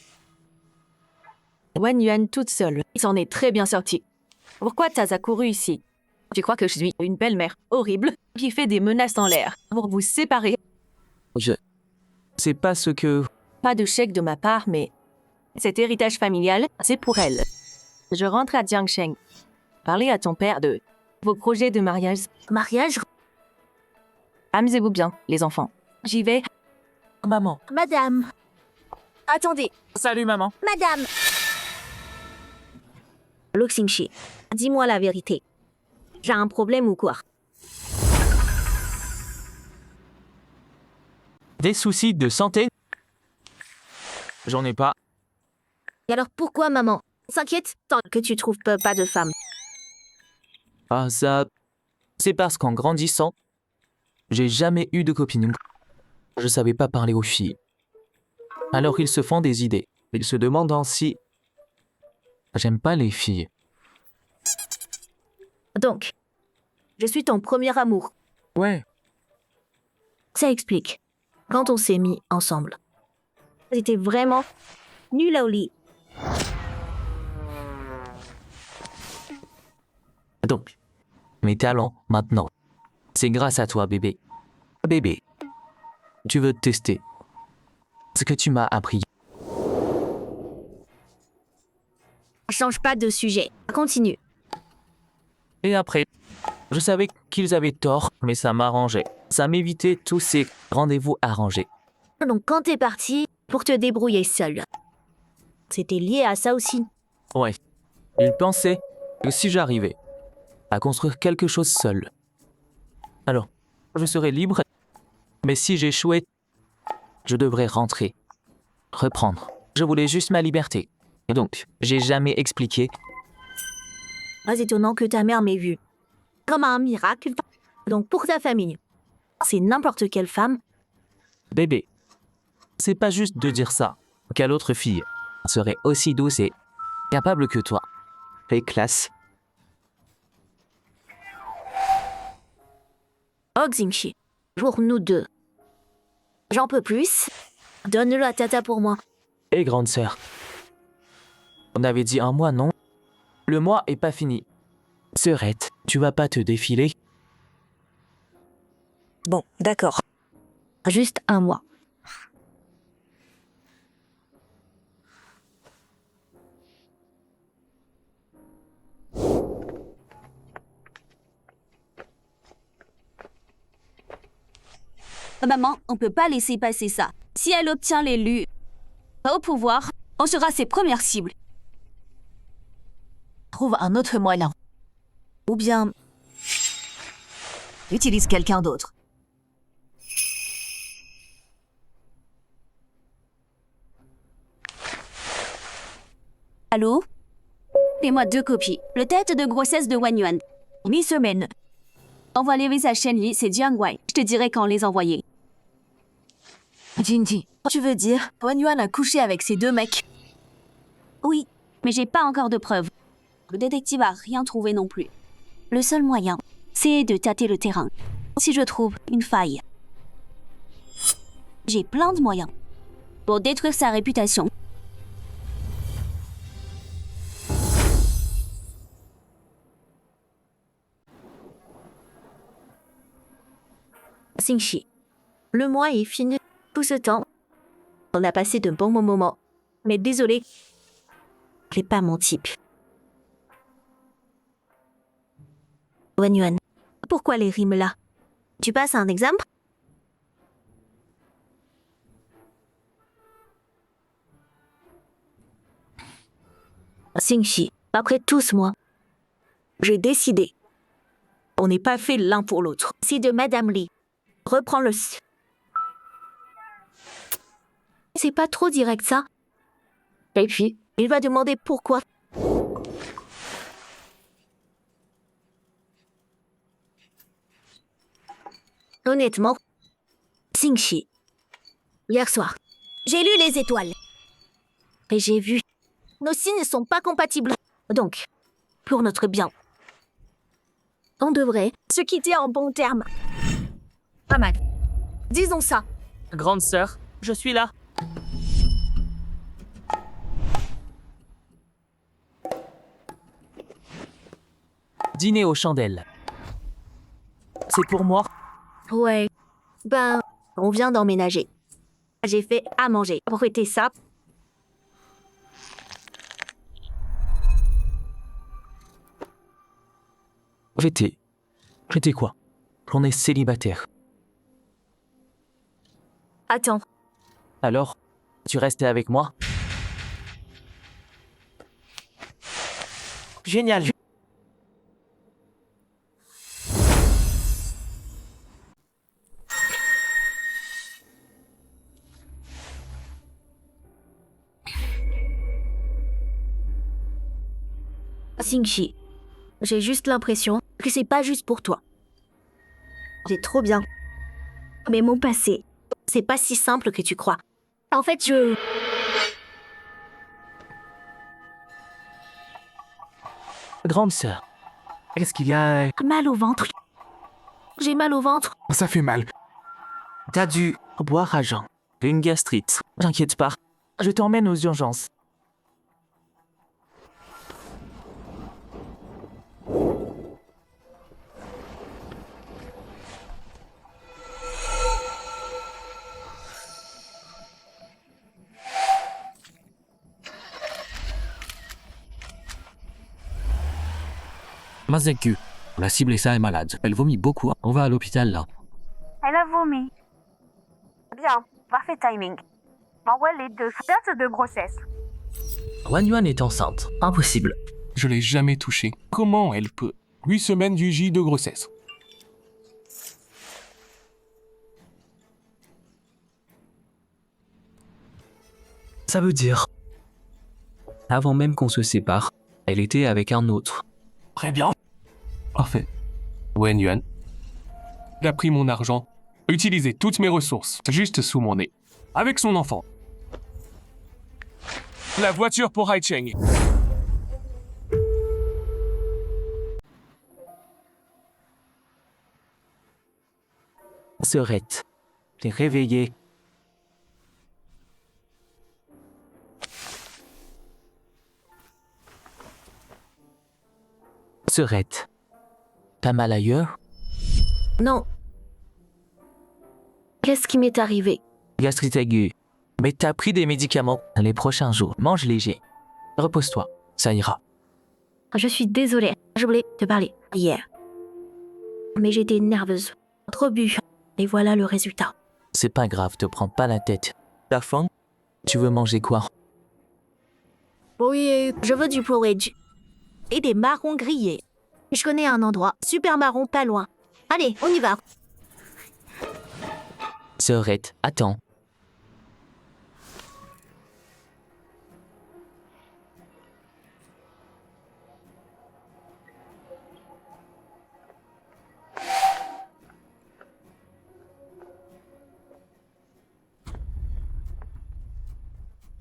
Wen Yuan toute seule, il s'en est très bien sorti. Pourquoi t'as accouru ici? Tu crois que je suis une belle-mère horrible qui fait des menaces dans l'air pour vous séparer? Je... C'est pas ce que... Pas de chèque de ma part, mais cet héritage familial, c'est pour elle. Je rentre à Jiangsheng. Parlez à ton père de vos projets de mariage. Mariage? Amusez-vous bien, les enfants. J'y vais. Maman. Madame. Attendez, Salut, maman. madame. Lu Xingxi, dis-moi la vérité. J'ai un problème ou quoi? Des soucis de santé? J'en ai pas. Et alors pourquoi maman s'inquiète tant que tu trouves pas de femme? Ah, ça... C'est parce qu'en grandissant, j'ai jamais eu de copine. Je savais pas parler aux filles. Alors ils se font des idées. Ils se demandent si... J'aime pas les filles. Donc, je suis ton premier amour. Ouais. Ça explique. Quand on s'est mis ensemble, c'était vraiment nul au lit. Donc, mes talents, maintenant, c'est grâce à toi, bébé. Bébé, tu veux tester ce que tu m'as appris. Change pas de sujet. Continue. Et après, je savais qu'ils avaient tort, mais ça m'arrangeait. Ça m'évitait tous ces rendez-vous arrangés. Donc quand t'es parti pour te débrouiller seul, c'était lié à ça aussi. Ouais. Ils pensaient que si j'arrivais à construire quelque chose seul, alors je serais libre. Mais si j'échouais, je devrais rentrer, reprendre. Je voulais juste ma liberté. Donc, j'ai jamais expliqué. Pas étonnant que ta mère m'ait vu. Comme un miracle. Donc pour ta famille, c'est n'importe quelle femme. Bébé, c'est pas juste de dire ça. Quelle autre fille serait aussi douce et capable que toi? Et classe. Oh Xingxi, pour nous deux. J'en peux plus. Donne-le à Tata pour moi. Et grande sœur. On avait dit un mois, non? Le mois est pas fini. Sœurette, tu vas pas te défiler? Bon, d'accord. Juste un mois. Maman, on peut pas laisser passer ça. Si elle obtient l'élu au pouvoir, on sera ses premières cibles. Trouve un autre moyen. Ou bien... utilise quelqu'un d'autre. Allô? Fais-moi 2 copies. Le tête de grossesse de Wang Yuan. Mi-semaine. Envoie-les à Shenli, c'est Jiang Wei. Je te dirai quand les envoyer. Jinji, tu veux dire Wang Yuan a couché avec ces 2 mecs? Oui, mais j'ai pas encore de preuves. Le détective a rien trouvé non plus. Le seul moyen, c'est de tâter le terrain. Si je trouve une faille, j'ai plein de moyens pour détruire sa réputation. Xingxi, le mois est fini. Tout ce temps, on a passé de bons moments. Mais désolé, c'est pas mon type. Wang Yuan, pourquoi les rimes là? Tu passes un examen? Xingxi, après tout ce mois, j'ai décidé. On n'est pas fait l'un pour l'autre. Si de Madame Li reprend le... C'est pas trop direct ça. Et puis, il va demander pourquoi. Honnêtement, Xingxi, hier soir, j'ai lu les étoiles. Et j'ai vu, nos signes ne sont pas compatibles. Donc, pour notre bien, on devrait se quitter en bons termes. Pas mal. Disons ça. Grande sœur, je suis là. Dîner aux chandelles. C'est pour moi. Ouais. Ben, on vient d'emménager. J'ai fait à manger. Pour fêter ça. Fêter quoi? On est célibataire. Attends. Alors, tu restais avec moi? Génial. Xingxi, j'ai juste l'impression que c'est pas juste pour toi. C'est trop bien. Mais mon passé, c'est pas si simple que tu crois. En fait, Grande sœur, qu'est-ce qu'il y a? mal au ventre. J'ai mal au ventre. Ça fait mal. T'as dû boire à jeun. Une gastrite. T'inquiète pas, je t'emmène aux urgences. Mazenku, la cible est ça est malade. Elle vomit beaucoup. On va à l'hôpital là. Elle a vomi. Bien, parfait timing. Envoie les 2 dates de grossesse. Wang Yuan est enceinte. Impossible. Je l'ai jamais touchée. Comment elle peut? 8 semaines du J de grossesse. Ça veut dire... Avant même qu'on se sépare, elle était avec un autre. Très bien. Parfait. Wen Yuan. Il a pris mon argent, utilisé toutes mes ressources, juste sous mon nez, avec son enfant. La voiture pour Hai Cheng. Serette. T'es réveillé. Serette. T'as mal ailleurs? Non. Qu'est-ce qui m'est arrivé? Gastrite aiguë. Mais t'as pris des médicaments les prochains jours. Mange léger. Repose-toi. Ça ira. Je suis désolée. Je voulais te parler hier. Mais j'étais nerveuse. Trop bu. Et voilà le résultat. C'est pas grave, te prends pas la tête. T'as faim? Tu veux manger quoi? Oui, je veux du porridge. Et des marrons grillés. Je connais un endroit super marron pas loin. Allez, on y va. Serette, attends.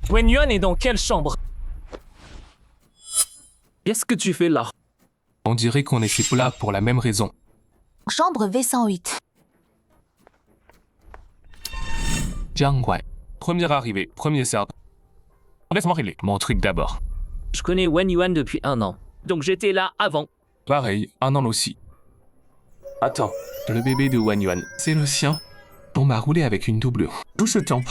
Wen Yuan est dans quelle chambre? Qu'est-ce que tu fais là? On dirait qu'on était là pour la même raison. Chambre V108. Jiang Wai. Premier arrivé, premier serveur. Laisse-moi régler mon truc d'abord. Je connais Wen Yuan depuis 1 an, donc j'étais là avant. Pareil, 1 an aussi. Attends. Le bébé de Wen Yuan, c'est le sien. On m'a roulé avec une doublure. Tout ce temps.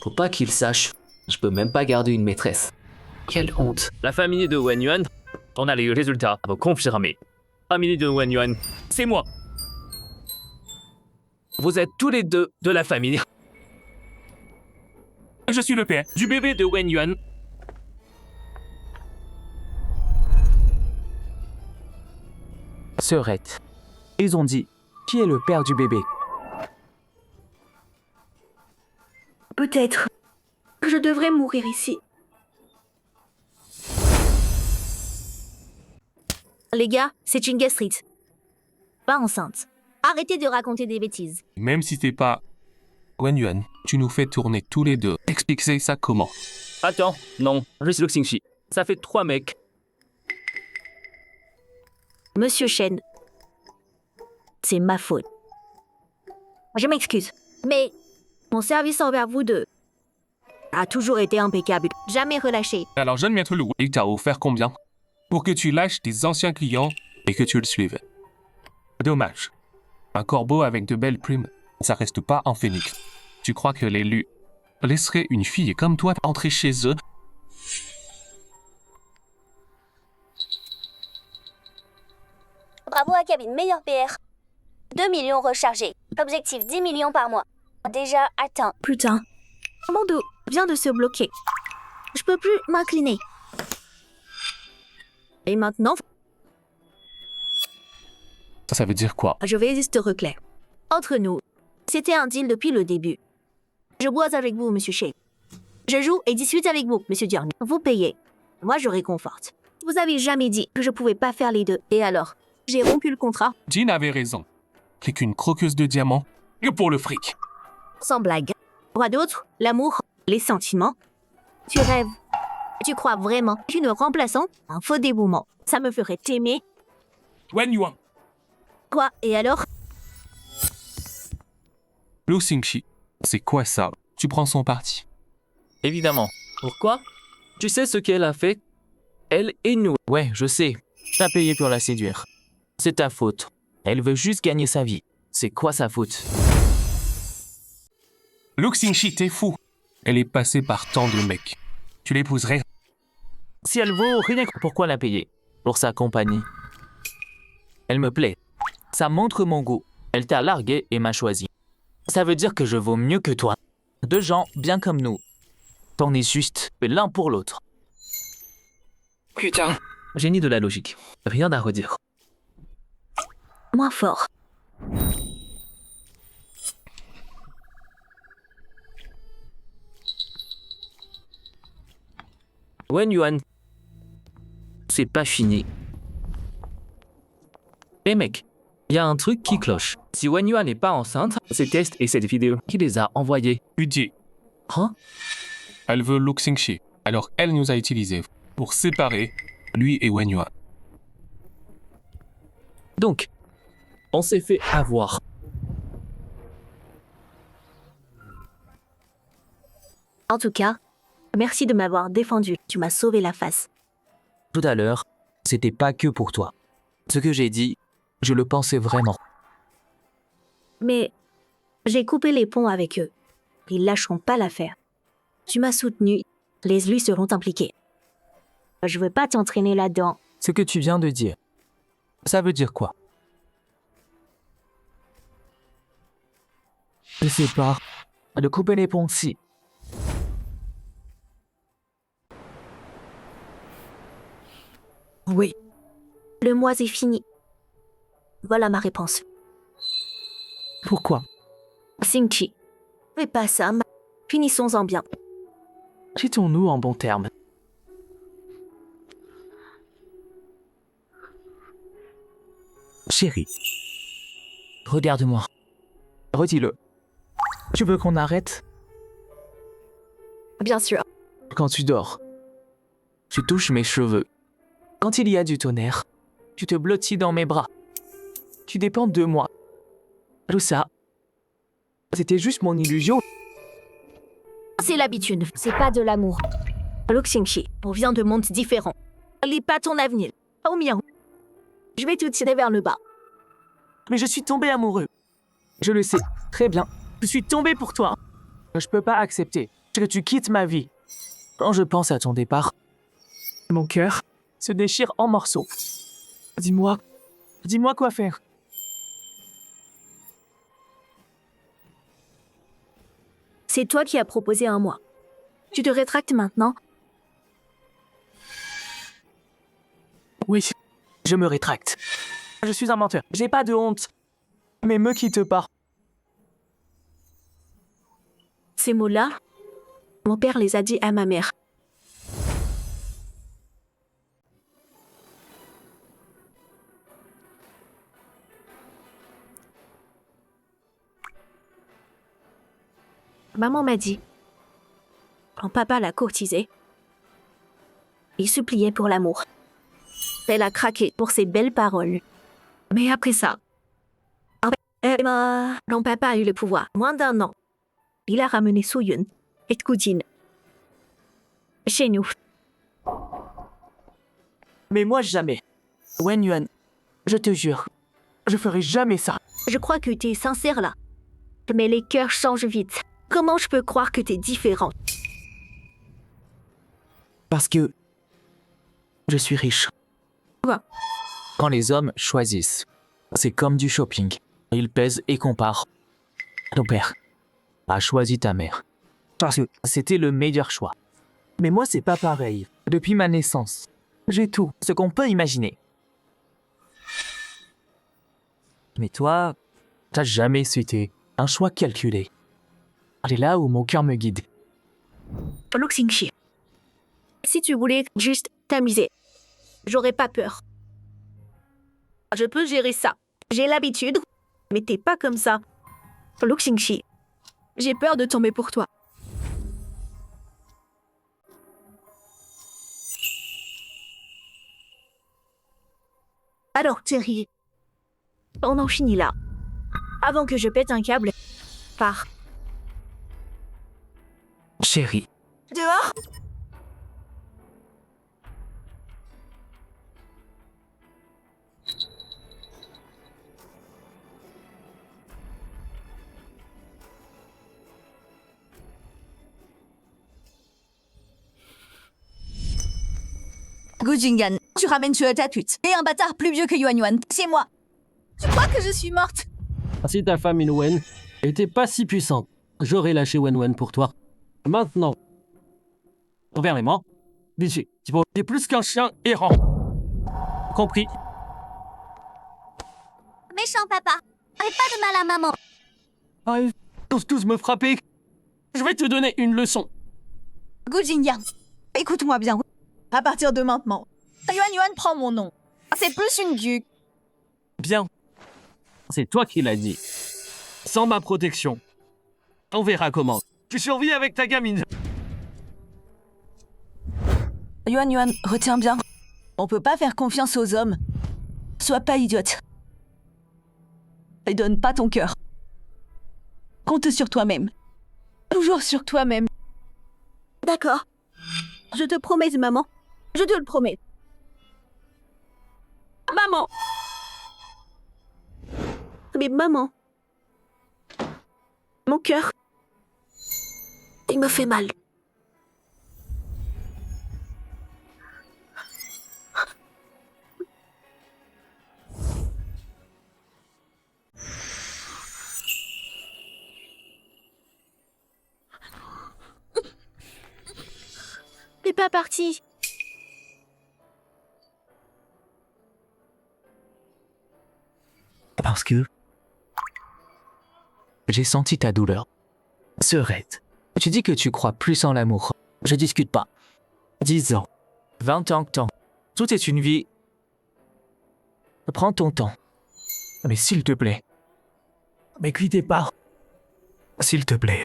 Faut pas qu'il sache. Je peux même pas garder une maîtresse. Quelle honte. La famille de Wen Yuan, on a les résultats à vous confirmer. Famille de Wen Yuan, c'est moi. Vous êtes tous les deux de la famille. Je suis le père. Du bébé de Wen Yuan. Serette. Ils ont dit, qui est le père du bébé? Peut-être. Je devrais mourir ici. Les gars, c'est une gastrite. Pas enceinte. Arrêtez de raconter des bêtises. Même si t'es pas Wen Yuan, tu nous fais tourner tous les deux. Expliquez ça comment? Attends, non, je suis Luxingxi. Ça fait 3 mecs. Monsieur Shen, c'est ma faute. Je m'excuse, mais mon service envers vous deux a toujours été impeccable, jamais relâché. Alors jeune maître Lou, il t'a offert combien? Pour que tu lâches tes anciens clients et que tu le suives. Dommage. Un corbeau avec de belles plumes, ça reste pas un phénix. Tu crois que l'élu laisserait une fille comme toi entrer chez eux? Bravo à Cabine, meilleur PR. 2 millions rechargés. Objectif 10 millions par mois. Déjà atteint. Putain, mon dos vient de se bloquer. Je peux plus m'incliner. Et maintenant, Ça veut dire quoi? je vais rester clair. Entre nous, c'était un deal depuis le début. Je bois avec vous, monsieur Shea. Je joue et discute avec vous, monsieur Diorny. Vous payez. Moi, je réconforte. Vous avez jamais dit que je pouvais pas faire les deux. Et alors, j'ai rompu le contrat. Jean avait raison. T'es qu'une croqueuse de diamants que pour le fric. Sans blague. Quoi d'autre? L'amour, les sentiments. Tu rêves. Tu crois vraiment qu'une remplaçante, un faux dévouement, ça me ferait t'aimer? Wen Yuan. Quoi? Et alors? Lu Xingxi, c'est quoi ça? Tu prends son parti. Évidemment. Pourquoi? Tu sais ce qu'elle a fait? Elle et nous. Ouais, je sais. T'as payé pour la séduire. C'est ta faute. Elle veut juste gagner sa vie. C'est quoi sa faute? Lu Xingxi, t'es fou. Elle est passée par tant de mecs. Tu l'épouserais? Si elle vaut rien, pourquoi la payer? Pour sa compagnie. Elle me plaît. Ça montre mon goût. Elle t'a largué et m'a choisi. Ça veut dire que je vaux mieux que toi. 2 gens bien comme nous. T'en es juste l'un pour l'autre. Putain. Génie de la logique. Rien à redire. Moins fort. Wen Yuan, c'est pas fini. Eh mec, il y a un truc qui cloche. Si Wen Yuan n'est pas enceinte, ces tests et cette vidéo, qui les a envoyés? Udier. Hein? Elle veut Lu Xingxi. Alors elle nous a utilisés pour séparer lui et Wen Yuan. Donc, on s'est fait avoir. En tout cas, merci de m'avoir défendu. Tu m'as sauvé la face. Tout à l'heure, c'était pas que pour toi. Ce que j'ai dit, je le pensais vraiment. Mais j'ai coupé les ponts avec eux. Ils lâcheront pas l'affaire. Tu m'as soutenu. Les lui seront impliqués. Je veux pas t'entraîner là-dedans. Ce que tu viens de dire, ça veut dire quoi? Je sais pas. De couper les ponts, si. Oui. Le mois est fini. Voilà ma réponse. Pourquoi? Xingqi. Fais pas ça. Finissons-en bien. Quittons-nous en bons termes. Chérie, regarde-moi. Redis-le. Tu veux qu'on arrête? Bien sûr. Quand tu dors, tu touches mes cheveux. Quand il y a du tonnerre, tu te blottis dans mes bras. Tu dépends de moi. Tout ça, c'était juste mon illusion. C'est l'habitude. C'est pas de l'amour. Lu Xingxi, on vient de mondes différents. Lis pas ton avenir. Au mien. Je vais te tirer vers le bas. Mais je suis tombé amoureux. Je le sais très bien. Je suis tombé pour toi. Je peux pas accepter que tu quittes ma vie. Quand je pense à ton départ, mon cœur se déchire en morceaux. Dis-moi quoi faire. C'est toi qui as proposé un mois. Tu te rétractes maintenant? Oui, je me rétracte. Je suis un menteur. J'ai pas de honte. Mais me quitte pas. Ces mots-là, mon père les a dit à ma mère. Maman m'a dit, quand papa l'a courtisée, il suppliait pour l'amour. Elle a craqué pour ses belles paroles. Mais après ça, quand papa a eu le pouvoir, moins d'1 an, il a ramené Suyun et Tkujin chez nous. Mais moi jamais. Wen Yuan, je te jure, je ferai jamais ça. Je crois que t'es sincère là. Mais les cœurs changent vite. Comment je peux croire que t'es différent? Parce que je suis riche. Quoi? Quand les hommes choisissent, c'est comme du shopping. Ils pèsent et comparent. Ton père a choisi ta mère. Parce que c'était le meilleur choix. Mais moi, c'est pas pareil. Depuis ma naissance, j'ai tout ce qu'on peut imaginer. Mais toi, t'as jamais cité un choix calculé. C'est là où mon cœur me guide. Lu Xingxi, si tu voulais juste t'amuser, j'aurais pas peur. Je peux gérer ça. J'ai l'habitude, mais t'es pas comme ça. Lu Xingxi, j'ai peur de tomber pour toi. Alors, Thierry, on en finit là. Avant que je pète un câble, pars. Chérie, Dehors? Gu Jingyan, tu ramènes tuer ta pute. Et un bâtard plus vieux que Yuan Yuan, c'est moi. Tu crois que je suis morte? Si ta femme Wen était pas si puissante, j'aurais lâché Wen Wen pour toi. Maintenant, envers-moi, Bichi, tu es plus qu'un chien errant. Compris? Méchant papa, fais pas de mal à maman. Arrête, tous me frapper. Je vais te donner une leçon. Gu Jingyan, écoute-moi bien. À partir de maintenant, Yuan Yuan prend mon nom. C'est plus une duc. Bien. C'est toi qui l'as dit. Sans ma protection. On verra comment. Tu survis avec ta gamine. Yuan Yuan, retiens bien. On peut pas faire confiance aux hommes. Sois pas idiote. Et donne pas ton cœur. Compte sur toi-même. Toujours sur toi-même. D'accord. Je te promets, maman. Je te le promets. Maman. Mais maman. Mon cœur. Il me fait mal. T'es pas parti. Parce que j'ai senti ta douleur. Serette, tu dis que tu crois plus en l'amour. Je discute pas. 10 ans, 20 ans, tout est une vie. Prends ton temps. Mais s'il te plaît. Mais quittez pas. S'il te plaît.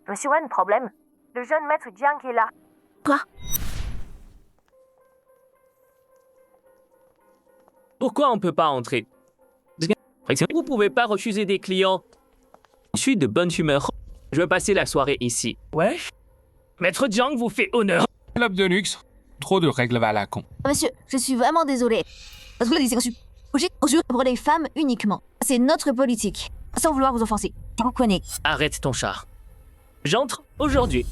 Monsieur Wen, problème. Le jeune maître Jiang est là. Quoi? Pourquoi on peut pas entrer? Vous pouvez pas refuser des clients. Je suis de bonne humeur. Je veux passer la soirée ici. Ouais? Maître Jiang vous fait honneur. Club de luxe. Trop de règles à la con. Monsieur, je suis vraiment désolée. Votre décision pour les femmes uniquement. C'est notre politique. Sans vouloir vous offenser. Vous connaissez. Arrête ton char. J'entre aujourd'hui.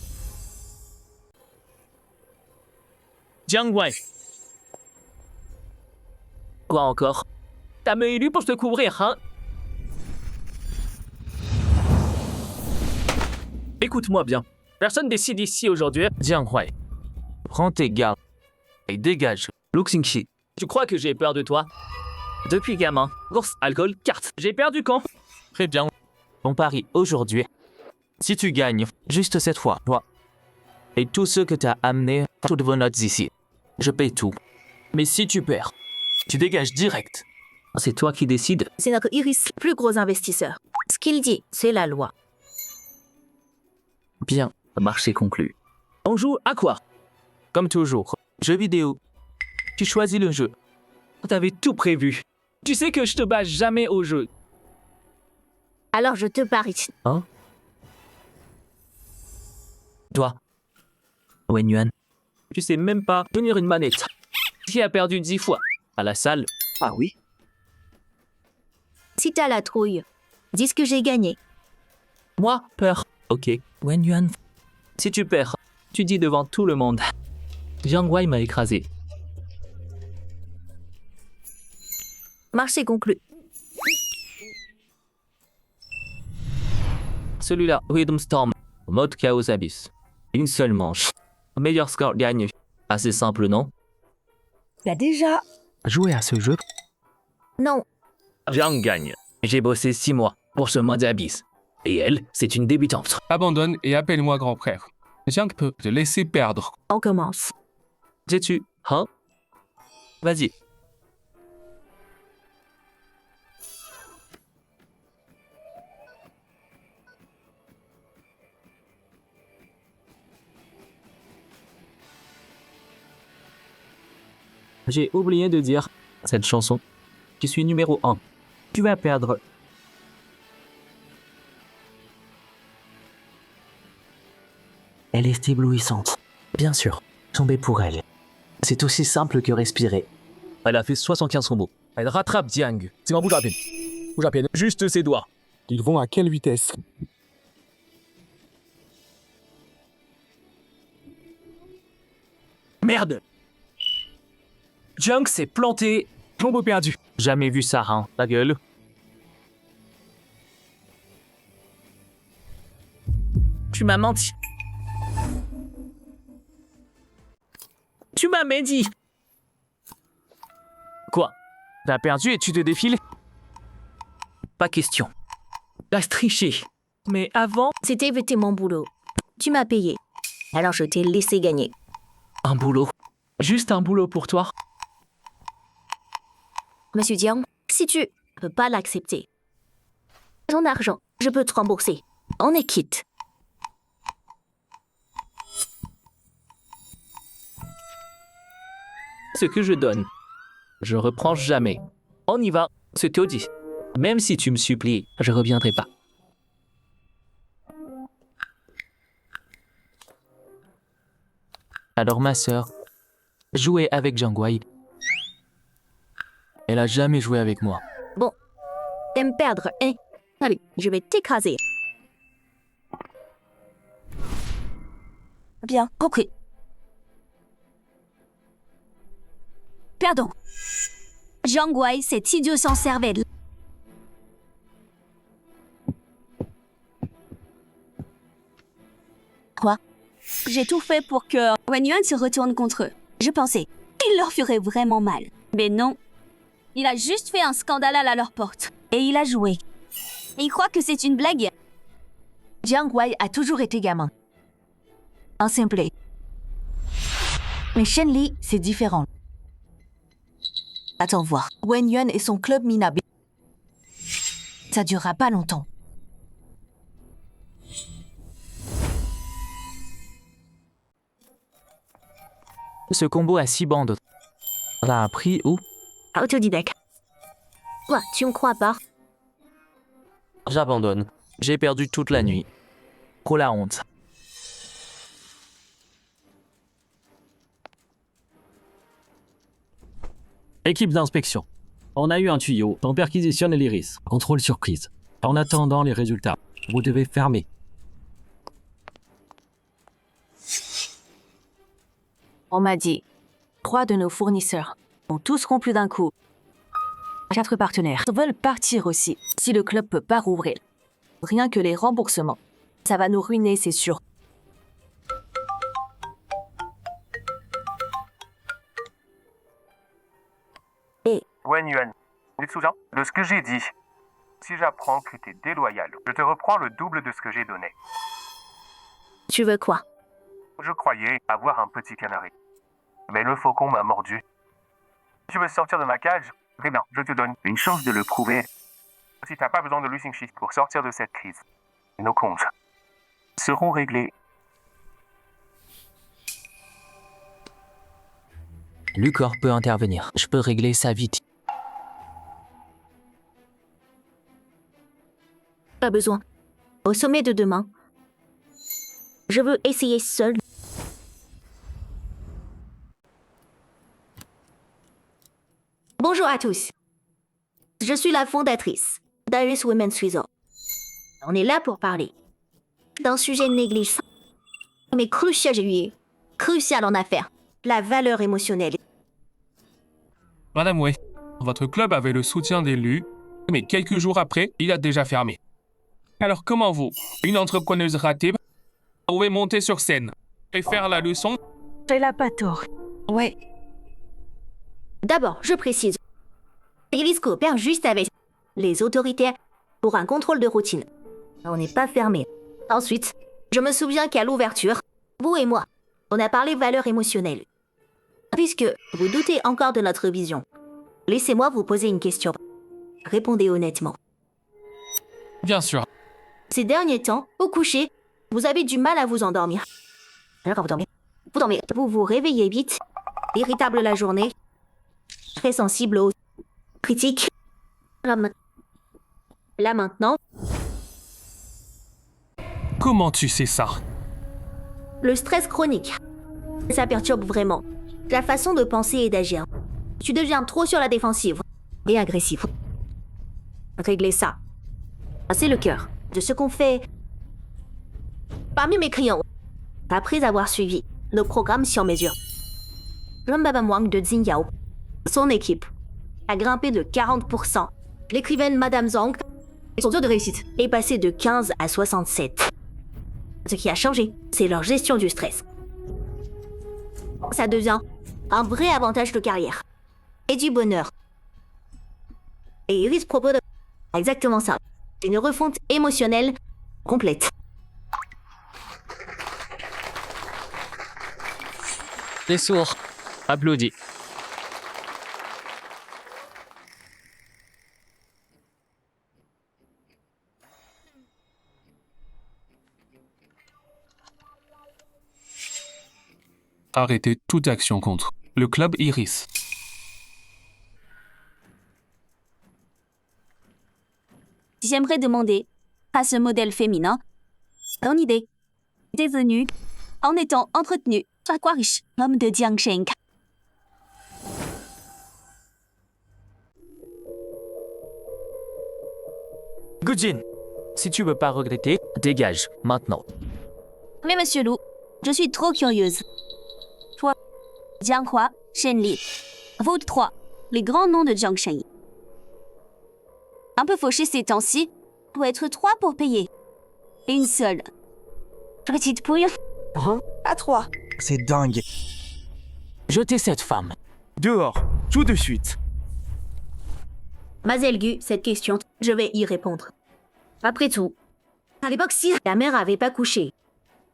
Jiang Wei. Quoi encore? T'as me élu pour te couvrir, hein? Écoute-moi bien. Personne décide ici aujourd'hui. Jiang Wei. Prends tes gardes. Et dégage. Lu Xingxi. Tu crois que j'ai peur de toi? Depuis gamin, course, alcool, carte. J'ai perdu quand? Très bien. On parie aujourd'hui. Si tu gagnes, juste cette fois, toi. Et tous ceux que t'as amenés, toutes vos notes ici. Je paye tout. Mais si tu perds, tu dégages direct. C'est toi qui décides. C'est notre Iris, plus gros investisseur. Ce qu'il dit, c'est la loi. Bien, marché conclu. On joue à quoi? Comme toujours, jeu vidéo. Tu choisis le jeu. T'avais tout prévu. Tu sais que je te bats jamais au jeu. Alors je te parie. Hein? Toi, Wen Yuan, tu sais même pas tenir une manette. Qui a perdu 10 fois à la salle? Ah oui? Si t'as la trouille, dis ce que j'ai gagné. Moi, peur. Ok, Wen Yuan. Si tu perds, tu dis devant tout le monde. Jiang Wei m'a écrasé. Marché conclu. Celui-là, Rhythm Storm, mode Chaos Abyss. Une seule manche. Meilleur score gagne. Assez simple, non? Bah déjà. Jouer à ce jeu. Non. Jiang gagne. J'ai bossé 6 mois pour ce mode Abyss. Et elle, c'est une débutante. Abandonne et appelle-moi grand frère. Jiang peut te laisser perdre. On commence. Sais-tu, hein? Vas-y. J'ai oublié de dire cette chanson. Je suis numéro 1. Tu vas perdre. Elle est éblouissante. Bien sûr, tomber pour elle. C'est aussi simple que respirer. Elle a fait 75 combos. Elle rattrape Jiang. C'est bouge à peine. Bouge à peine. Juste ses doigts. Ils vont à quelle vitesse? Merde! Jiang s'est planté. Combo perdu. Jamais vu ça, hein, ta gueule. Tu m'as menti. Tu m'as médit. Quoi? T'as perdu et tu te défiles? Pas question. T'as triché. Mais avant, C'était mon boulot. Tu m'as payé. Alors je t'ai laissé gagner. un boulot. Juste un boulot pour toi. Monsieur Jiang, si tu ne peux pas l'accepter, ton argent, je peux te rembourser. On est quitte. Ce que je donne, je reprends jamais. On y va, c'est tout dit. Même si tu me supplies, je reviendrai pas. Alors ma sœur jouait avec Jiang Wei. Elle a jamais joué avec moi. Bon, t'aimes perdre, hein? Allez, je vais t'écraser. Bien, compris. Pardon. Jiang Wei, cet idiot sans cervelle. Quoi? J'ai tout fait pour que Wen Yuan se retourne contre eux. Je pensais qu'il leur ferait vraiment mal. Mais non. Il a juste fait un scandale à leur porte. Et il a joué. Et il croit que c'est une blague. Jiang Wei a toujours été gamin. Un simplet. Mais Shen Li, c'est différent. Attends voir. Wen Yuan et son club Minabe. Ça durera pas longtemps. Ce combo a 6 bandes. T'as appris où? Autodidacte. Quoi, tu me crois pas? J'abandonne. J'ai perdu toute la nuit. Trop la honte. Équipe d'inspection. On a eu un tuyau. On perquisitionne l'iris. Contrôle surprise. En attendant les résultats, vous devez fermer. On m'a dit, 3 de nos fournisseurs ont tous rompu d'un coup. 4 partenaires veulent partir aussi. Si le club peut pas rouvrir, rien que les remboursements, ça va nous ruiner, c'est sûr. Wen Yuan, tu te souviens de ce que j'ai dit? Si j'apprends que t'es déloyal, je te reprends le double de ce que j'ai donné. Tu veux quoi? Je croyais avoir un petit canari. Mais le faucon m'a mordu. Tu veux sortir de ma cage? Très bien, je te donne une chance de le prouver. Si t'as pas besoin de Lu Xingxi pour sortir de cette crise, nos comptes seront réglés. Lucor peut intervenir. Je peux régler ça vite. Pas besoin. Au sommet de demain, je veux essayer seul. Bonjour à tous. Je suis la fondatrice d'Iris Women's Resort. On est là pour parler d'un sujet négligé, mais crucial en affaires, la valeur émotionnelle. Madame Wei, votre club avait le soutien d'élus, mais quelques jours après, il a déjà fermé. Alors comment vous, une entrepreneuse ratée, pouvez monter sur scène et faire la leçon? Elle a pas tort. Ouais. D'abord, je précise, Iris coopère juste avec les autorités pour un contrôle de routine. On n'est pas fermé. Ensuite, je me souviens qu'à l'ouverture, vous et moi, on a parlé valeur émotionnelle. Puisque vous doutez encore de notre vision, laissez-moi vous poser une question. Répondez honnêtement. Bien sûr. Ces derniers temps, au coucher, vous avez du mal à vous endormir. Alors quand vous dormez, vous vous réveillez vite, irritable la journée, très sensible aux critiques. Là maintenant, Comment tu sais ça? le stress chronique, ça perturbe vraiment la façon de penser et d'agir. Tu deviens trop sur la défensive et agressif. Régler ça, c'est le cœur de ce qu'on fait parmi mes clients. Après avoir suivi nos programmes sur mesure, Baba Wang de Xingyao, son équipe, a grimpé de 40%. L'écrivaine Madame Zhang, son taux de réussite est passé de 15 à 67. Ce qui a changé, c'est leur gestion du stress. Ça devient un vrai avantage de carrière et du bonheur. Et Iris propose Exactement ça. Une refonte émotionnelle complète. T'es sourd. Applaudis. Arrêtez toute action contre le club Iris. J'aimerais demander à ce modèle féminin ton idée est venue en étant entretenu par Quaritch, homme de Jiangsheng. Gujin, si tu veux pas regretter, dégage, maintenant. Mais monsieur Lu, je suis trop curieuse. Toi, Jianghua, Shenli, vous trois, les grands noms de Jiangsheng. Un peu fauché ces temps-ci, pour être trois pour payer. Et une seule. Petite pouille. À 3. C'est dingue. Jetez cette femme. Dehors, tout de suite. Mazelgu, cette question, je vais y répondre. Après tout, à l'époque, si la mère avait pas couché,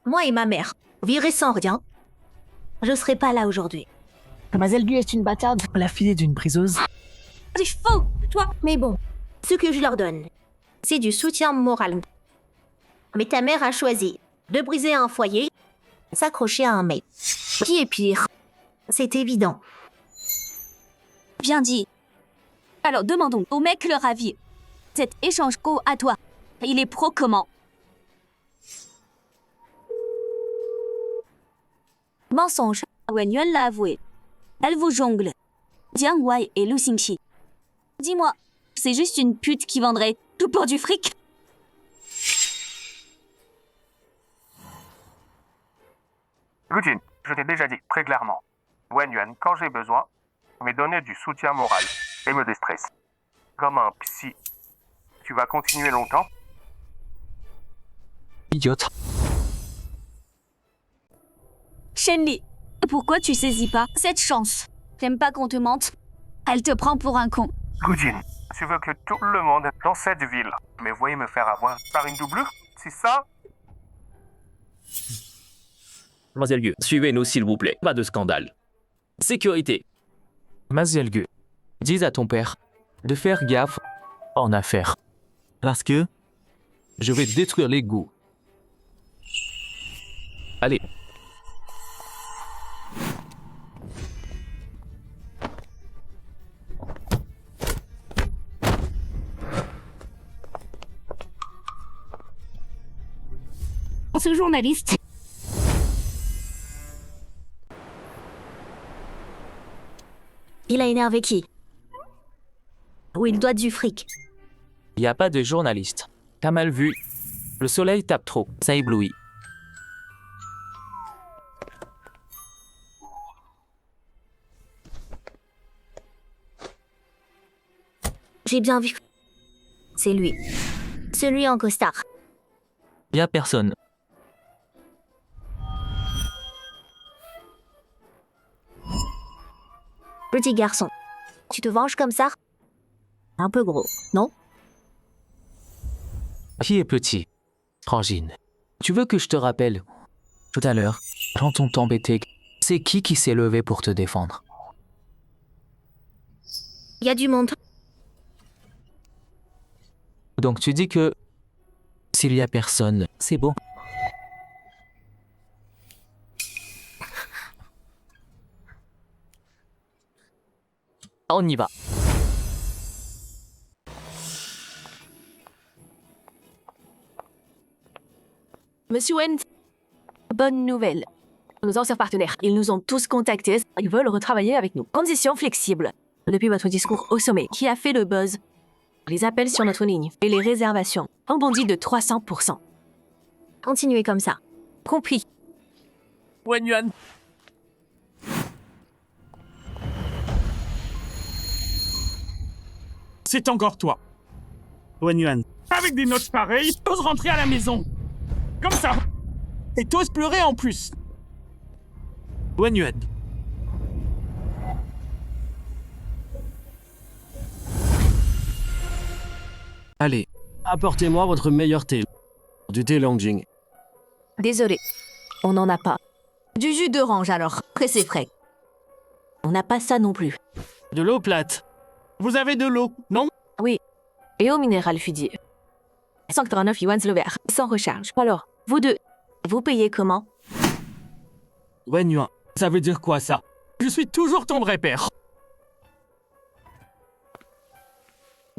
moi et ma mère, virés sans rien, je serais pas là aujourd'hui. Mazelgu est une bâtarde. La fille d'une briseuse. C'est faux, toi. Mais bon, ce que je leur donne, c'est du soutien moral. Mais ta mère a choisi de briser un foyer, s'accrocher à un mec. Qui est pire? C'est évident. Bien dit. Alors demandons au mec leur avis. Cet échange co à toi, il est pro comment? Mensonge. Wen Yuan l'a avoué. Elle vous jongle. Jiang Wei et Lu Xingxi. Dis-moi, c'est juste une pute qui vendrait tout pour du fric? Gujin, je t'ai déjà dit très clairement. Wen Yuan, quand j'ai besoin, me donner du soutien moral et me déstresse. Comme un psy. Tu vas continuer longtemps? Idiote. Shenli, pourquoi tu saisis pas cette chance? T'aimes pas qu'on te mente? Elle te prend pour un con. Gujin, tu veux que tout le monde dans cette ville me voie me faire avoir par une doublure? C'est ça? Mazelgu, suivez-nous s'il vous plaît. Pas de scandale. Sécurité. Mazelgu, dis à ton père de faire gaffe en affaires. Parce que Je vais détruire les goûts. Allez. Ce journaliste. Il a énervé qui? Ou il doit du fric? Y a pas de journaliste. T'as mal vu. Le soleil tape trop, ça éblouit. J'ai bien vu. C'est lui. Celui en costard. Y a personne. Petit garçon. Tu te venges comme ça? Un peu gros, non? Qui est petit? Frangine. Tu veux que je te rappelle? Tout à l'heure, quand on t'embêtait, c'est qui s'est levé pour te défendre? Il y a du monde. Donc tu dis que s'il y a personne, c'est bon. On y va. Monsieur Wen, bonne nouvelle. Nos anciens partenaires, ils nous ont tous contactés. Ils veulent retravailler avec nous. Conditions flexibles. Depuis votre discours au sommet, qui a fait le buzz, les appels sur notre ligne et les réservations ont bondi de 300%. Continuez comme ça. Compris. Wen Yuan. C'est encore toi. Wen Yuan. Avec des notes pareilles, t'oses rentrer à la maison. Comme ça. Et t'oses pleurer en plus. Wen Yuan. Allez, apportez-moi votre meilleur thé. Du thé Longjing. Désolé, on n'en a pas. Du jus d'orange alors, pressé frais. On n'a pas ça non plus. De l'eau plate. Vous avez de l'eau, non? Oui. Et eau minérale Fidi. 189 yuan le verre, sans recharge. Alors, vous deux, vous payez comment? Wen Yuan, ça veut dire quoi ça? Je suis toujours ton vrai père.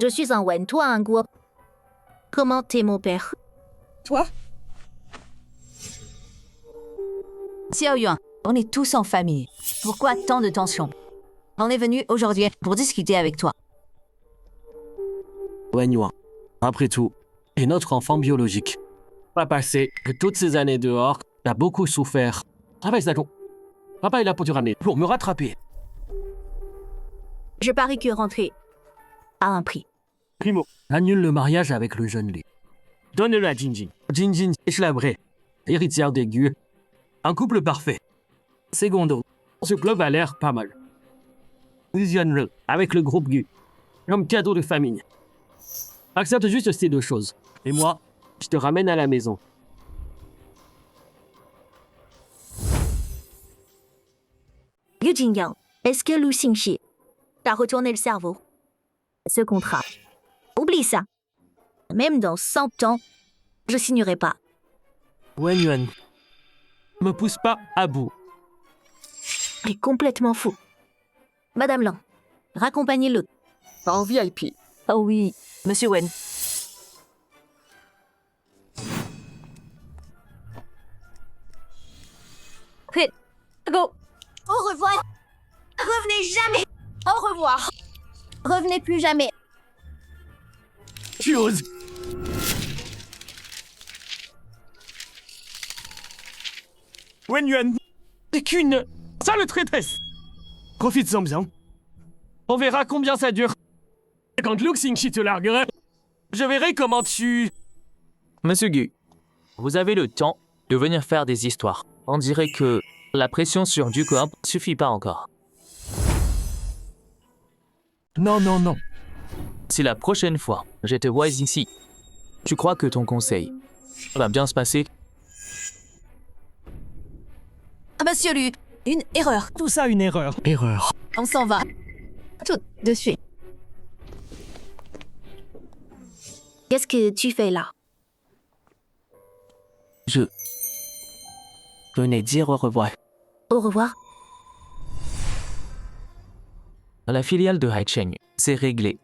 Je suis un Wen, toi un Guo. Comment t'es mon père? Toi? Xiao Yuan, on est tous en famille. Pourquoi tant de tension? On est venu aujourd'hui pour discuter avec toi. Wen Yuan, après tout, est notre enfant biologique. Pas passé que toutes ces années dehors, t'as beaucoup souffert. Travaille, Sako. Papa est là pour te ramener, pour me rattraper. Je parie que rentrer a un prix. Primo, annule le mariage avec le jeune Li. Donne-le à Jinjin. Jinjin est la vraie, héritière des Gu. Un couple parfait. Secondo, ce club a l'air pas mal. Fusionne-le avec le groupe Gu, comme cadeau de famille. Accepte juste ces deux choses. Et moi, je te ramène à la maison. Liu Jingyang, est-ce que Lu Xingxi t'a retourné le cerveau? Ce contrat. Oublie ça. Même dans 100 ans, je signerai pas. Wen Yuan, me pousse pas à bout. Il est complètement fou. Madame Lang, raccompagnez-le. En VIP. Oh oui, Monsieur Wen. Vite, go. Au revoir. Revenez jamais. Au revoir. Revenez plus jamais. Tu oses. Wen Yuan, t'es qu'une sale traîtresse. Profite-en bien. On verra combien ça dure. Et quand Lu Xingxi te larguera, je verrai comment tu... Monsieur Gu, vous avez le temps de venir faire des histoires. On dirait que la pression sur du corps suffit pas encore. Non, non, non. Si la prochaine fois je te vois ici, tu crois que ton conseil va bien se passer? Monsieur Lu, une erreur. Tout ça une erreur. Erreur. On s'en va. Tout de suite. Qu'est-ce que tu fais là? Je venais dire au revoir. Au revoir. La filiale de Haicheng, c'est réglé.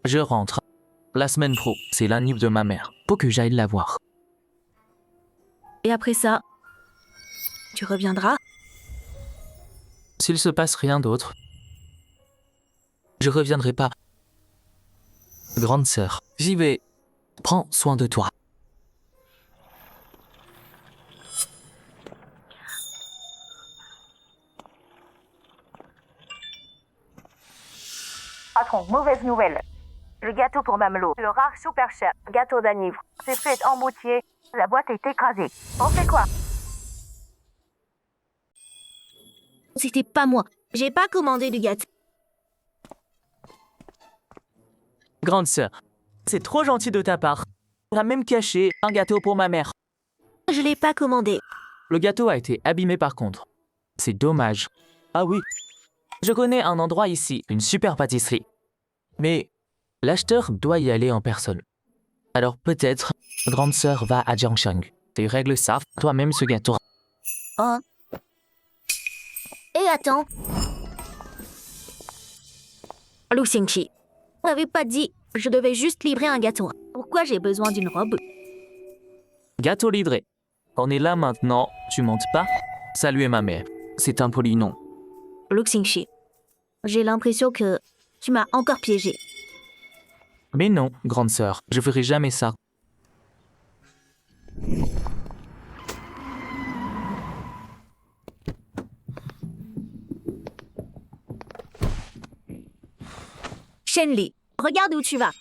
Je rentre. La semaine pro, c'est l'anniv de ma mère. Faut que j'aille la voir. Et après ça, tu reviendras? S'il se passe rien d'autre, je reviendrai pas. Grande sœur, j'y vais. Prends soin de toi. Patron, mauvaise nouvelle. Le gâteau pour Mamelot, le rare super cher gâteau d'anivre, s'est fait emboutir. La boîte est écrasée. On fait quoi? C'était pas moi. J'ai pas commandé du gâteau. Grande sœur, c'est trop gentil de ta part. On a même caché un gâteau pour ma mère. Je l'ai pas commandé. Le gâteau a été abîmé par contre. C'est dommage. Ah oui, je connais un endroit ici, une super pâtisserie. Mais l'acheteur doit y aller en personne. Alors peut-être, grande sœur va à Jiangsheng. Tu règles ça toi-même ce gâteau. Oh. Et attends. Lu Xingxi, on n'avait pas dit je devais juste livrer un gâteau. Pourquoi j'ai besoin d'une robe? Gâteau livré. On est là maintenant, tu montes pas? Saluez ma mère. C'est impoli, non? Lu Xingxi, j'ai l'impression que tu m'as encore piégé. Mais non, grande sœur, je ferai jamais ça. Shenli, regarde où tu vas.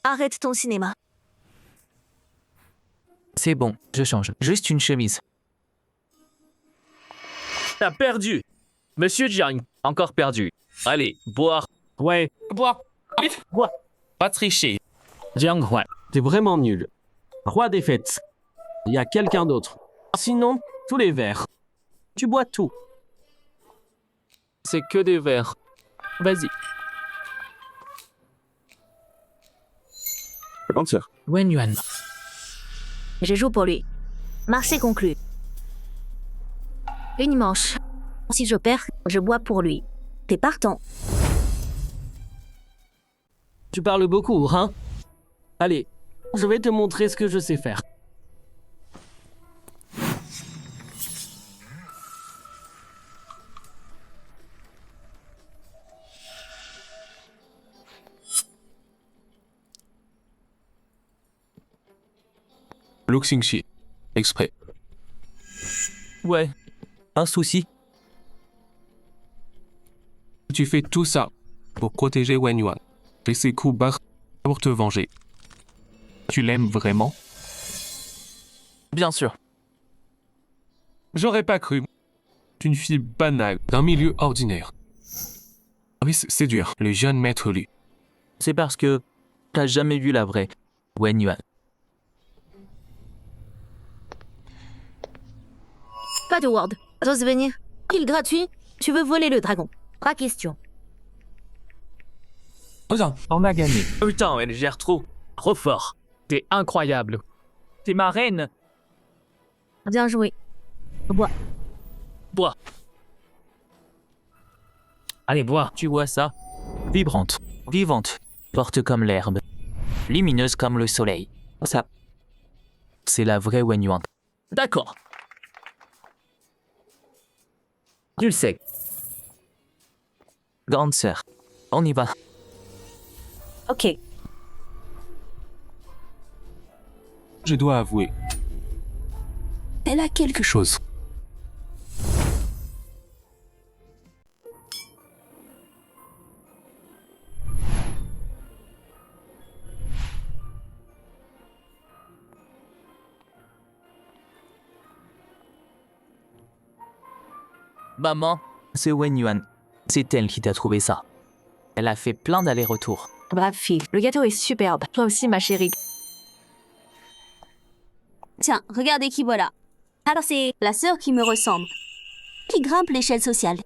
Arrête ton cinéma. C'est bon, je change. Juste une chemise. T'as perdu. Monsieur Jiang, encore perdu. Allez, boire. Ouais, Bois. Vite, bois. Pas tricher. Jiang Huan, t'es vraiment nul. Roi des fêtes. Il y a quelqu'un d'autre. Sinon, tous les verres. Tu bois tout. C'est que des verres. Vas-y. Grande sœur. Wen Yuan. Je joue pour lui. Marché conclu. Une manche. Si je perds, je bois pour lui. T'es partant. Tu parles beaucoup, hein? Allez, je vais te montrer ce que je sais faire. Lu Xingxi. Exprès. Ouais. Un souci. Tu fais tout ça pour protéger Wen Yuan et ses coups bas pour te venger. Tu l'aimes vraiment? Bien sûr. J'aurais pas cru. Une fille banale d'un milieu ordinaire. Oui, c'est dur, le jeune maître Lu. C'est parce que t'as jamais vu la vraie Wen Yuan. Pas de word. J'ose venir. Kill gratuit. Tu veux voler le dragon. Pas question. On a gagné. Putain, elle gère trop. Trop fort. T'es incroyable. T'es ma reine. Bien joué. Bois. Bois. Allez, bois. Tu vois ça? Vibrante, vivante, forte comme l'herbe, lumineuse comme le soleil. Ça, c'est la vraie Wen Yuan. D'accord. Tu le sais. Grande sœur, on y va. Ok. Je dois avouer. Elle a quelque chose. Chose. Maman, c'est Wen Yuan. C'est elle qui t'a trouvé ça. Elle a fait plein d'allers-retours. Brave fille. Le gâteau est superbe. Toi aussi, ma chérie. Tiens, regardez qui voilà. Alors c'est la sœur qui me ressemble. Qui grimpe l'échelle sociale.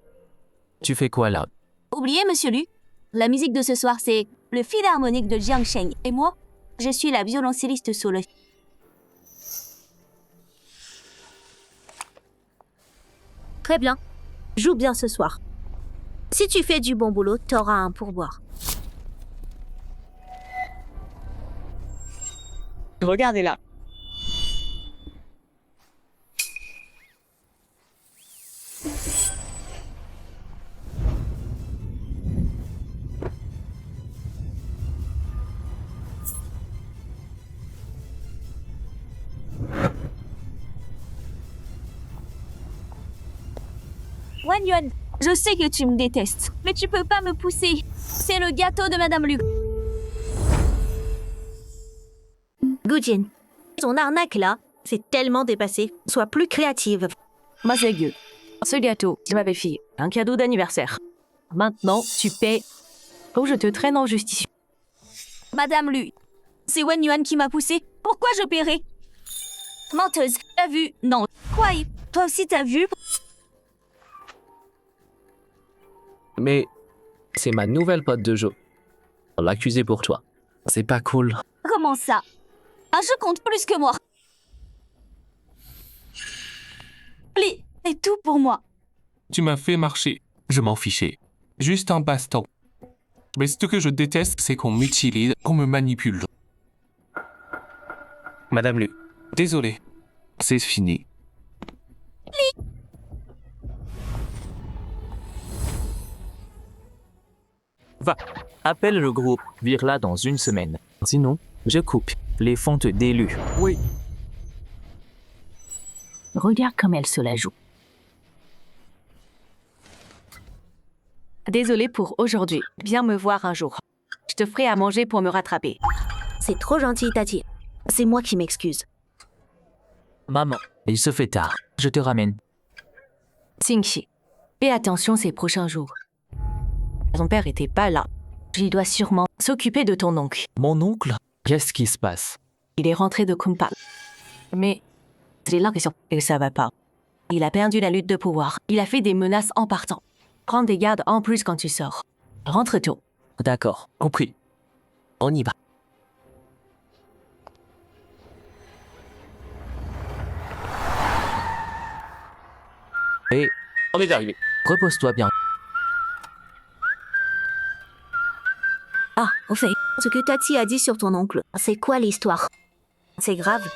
Tu fais quoi là? Oubliez, monsieur Lu. La musique de ce soir, c'est le philharmonique de Jiang Sheng. Et moi, je suis la violoncelliste solo. Très bien. Joue bien ce soir. Si tu fais du bon boulot, t'auras un pourboire. Regardez-la. Wen Yuan, je sais que tu me détestes, mais tu peux pas me pousser. C'est le gâteau de Madame Lu. Gujin, ton arnaque là, c'est tellement dépassé. Sois plus créative. Ma Zégueux. Ce gâteau, ma belle fille, un cadeau d'anniversaire. Maintenant, tu paies ou je te traîne en justice. Madame Lu, c'est Wen Yuan qui m'a poussé. Pourquoi je paierai? Menteuse, t'as vu? Non. Quoi? Toi aussi t'as vu? Mais c'est ma nouvelle pote de jeu. On l'a accusé pour toi. C'est pas cool. Comment ça? Un jeu compte plus que moi. Pli, c'est tout pour moi. Tu m'as fait marcher. Je m'en fichais. Juste un baston. Mais ce que je déteste, c'est qu'on m'utilise, qu'on me manipule. Madame Lu, désolé. C'est fini. Va, appelle le groupe, vire-la dans une semaine. Sinon, je coupe les fontes d'élus. Oui. Regarde comme elle se la joue. Désolée pour aujourd'hui. Viens me voir un jour. Je te ferai à manger pour me rattraper. C'est trop gentil, Tati. C'est moi qui m'excuse. Maman, il se fait tard. Je te ramène. Xingxi. Fais attention ces prochains jours. Ton père était pas là. Il doit sûrement s'occuper de ton oncle. Mon oncle? Qu'est-ce qui se passe? Il est rentré de Kumpa. Mais c'est là que ça va pas. Il a perdu la lutte de pouvoir. Il a fait des menaces en partant. Prends des gardes en plus quand tu sors. Rentre tôt. D'accord, compris. On y va. Et On est arrivé. repose-toi bien. Ah, au fait, ce que Tati a dit sur ton oncle, c'est quoi l'histoire? C'est grave.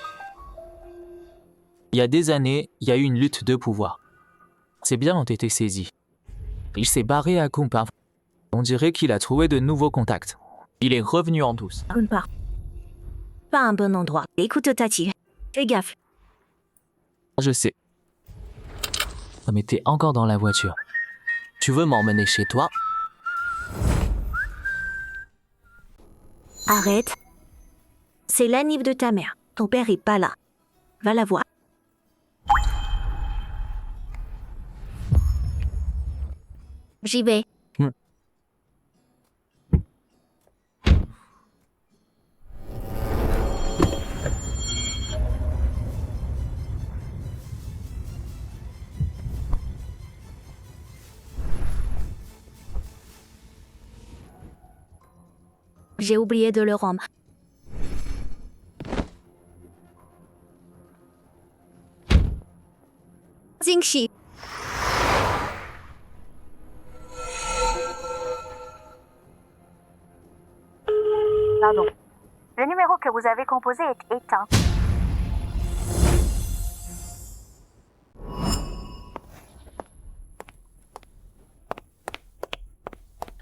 Il y a des années, il y a eu une lutte de pouvoir. Ses biens ont été saisis. Il s'est barré à Kumpa. On dirait qu'il a trouvé de nouveaux contacts. Il est revenu en douce. Kumpa. Pas un bon endroit. Écoute Tati, fais gaffe. Je sais. Mais t'es encore dans la voiture. Tu veux m'emmener chez toi? Arrête. C'est l'anniv de ta mère. Ton père est pas là. Va la voir. J'y vais. J'ai oublié de le rendre. Xingxi. Pardon. Le numéro que vous avez composé est éteint.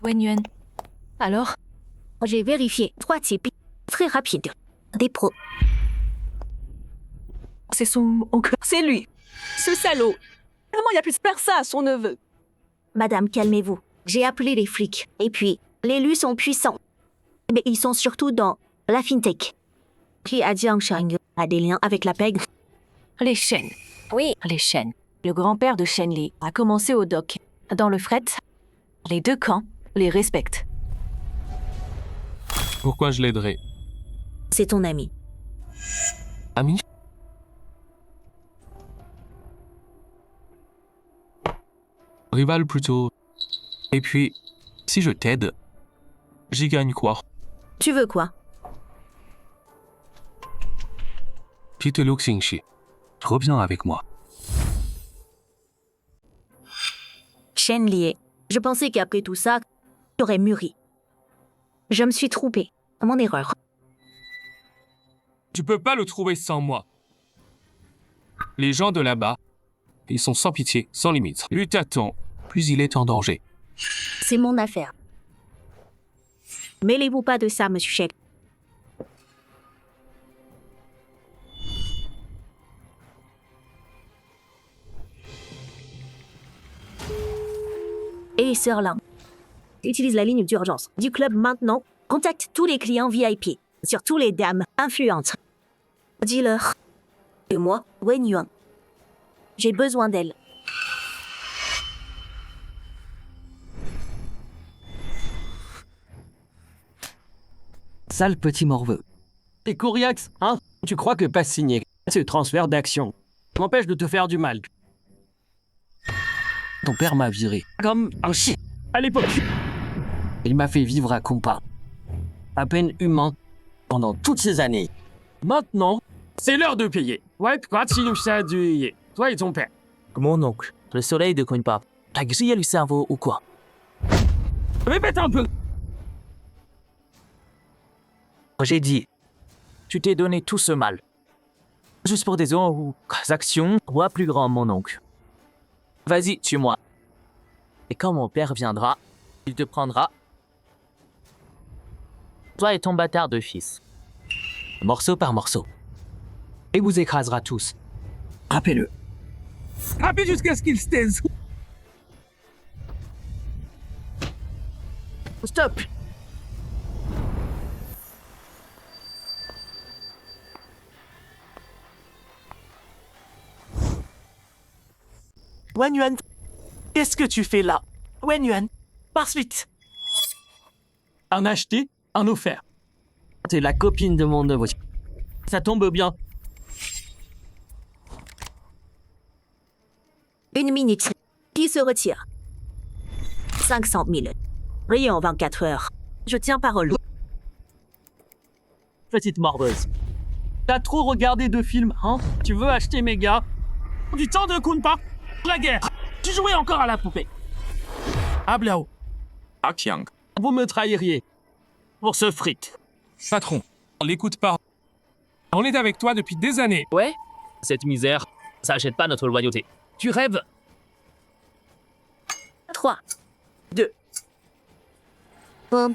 Wenyuan. Alors? J'ai vérifié 3 types. Très rapide. Des pros. C'est son oncle. C'est lui. Ce salaud. Comment il a pu se faire ça à son neveu? Madame, calmez-vous. J'ai appelé les flics. Et puis, les lus sont puissants. Mais ils sont surtout dans la fintech. Qui a Jiangshang a des liens avec la PEG? Les Shen. Oui. Les Shen. Le grand-père de Shen Li a commencé au dock. Dans le fret, les deux camps les respectent. Pourquoi je l'aiderais? C'est ton ami. Ami? Rival plutôt. Et puis, si je t'aide, j'y gagne quoi? Tu veux quoi? Peter Luke Xingxi, reviens avec moi. Shen Li. Je pensais qu'après tout ça, j'aurais mûri. Je me suis trompée. Mon erreur. Tu peux pas le trouver sans moi. Les gens de là-bas, ils sont sans pitié, sans limite. Plus t'attends, plus il est en danger. C'est mon affaire. Mêlez-vous pas de ça, monsieur Sheikh. Et Sir Lang, utilise la ligne d'urgence du club maintenant. Contacte tous les clients VIP, surtout les dames influentes. Dis-leur que moi, Wen Yuan, j'ai besoin d'elle. Sale petit morveux. Et Couriax, hein? Tu crois que pas signé ce transfert d'action m'empêche de te faire du mal? Ton père m'a viré. Comme un chien. À l'époque. Il m'a fait vivre à Kumpa. À peine humain. Pendant toutes ces années. Maintenant, c'est l'heure de payer. Ouais, quoi, toi et ton père. Mon oncle, le soleil de Kumpa. T'as grillé le cerveau ou quoi? Répète un peu. J'ai dit, tu t'es donné tout ce mal. Juste pour des actions, roi plus grand, mon oncle. Vas-y, tue-moi. Et quand mon père viendra, il te prendra, toi et ton bâtard de fils, morceau par morceau, et vous écrasera tous. Rappelez-le. Frappez jusqu'à ce qu'il se taise. Stop. Wen Yuan, Qu'est-ce que tu fais là? Wen Yuan, par suite. Un acheté, un offert. T'es la copine de mon neveu. Ça tombe bien. Une minute. Qui se retire? 500 000. Rien en 24 heures. Je tiens parole. Petite mordeuse. T'as trop regardé de films, hein? Tu veux acheter mes gars? Du temps de Kunpa? La guerre. Tu jouais encore à la poupée. Ah Blao. Ah Qiang. Vous me trahiriez. Pour ce fric. Patron, on l'écoute pas. On est avec toi depuis des années. Ouais? Cette misère, ça achète pas notre loyauté. Tu rêves? 3, 2, 1.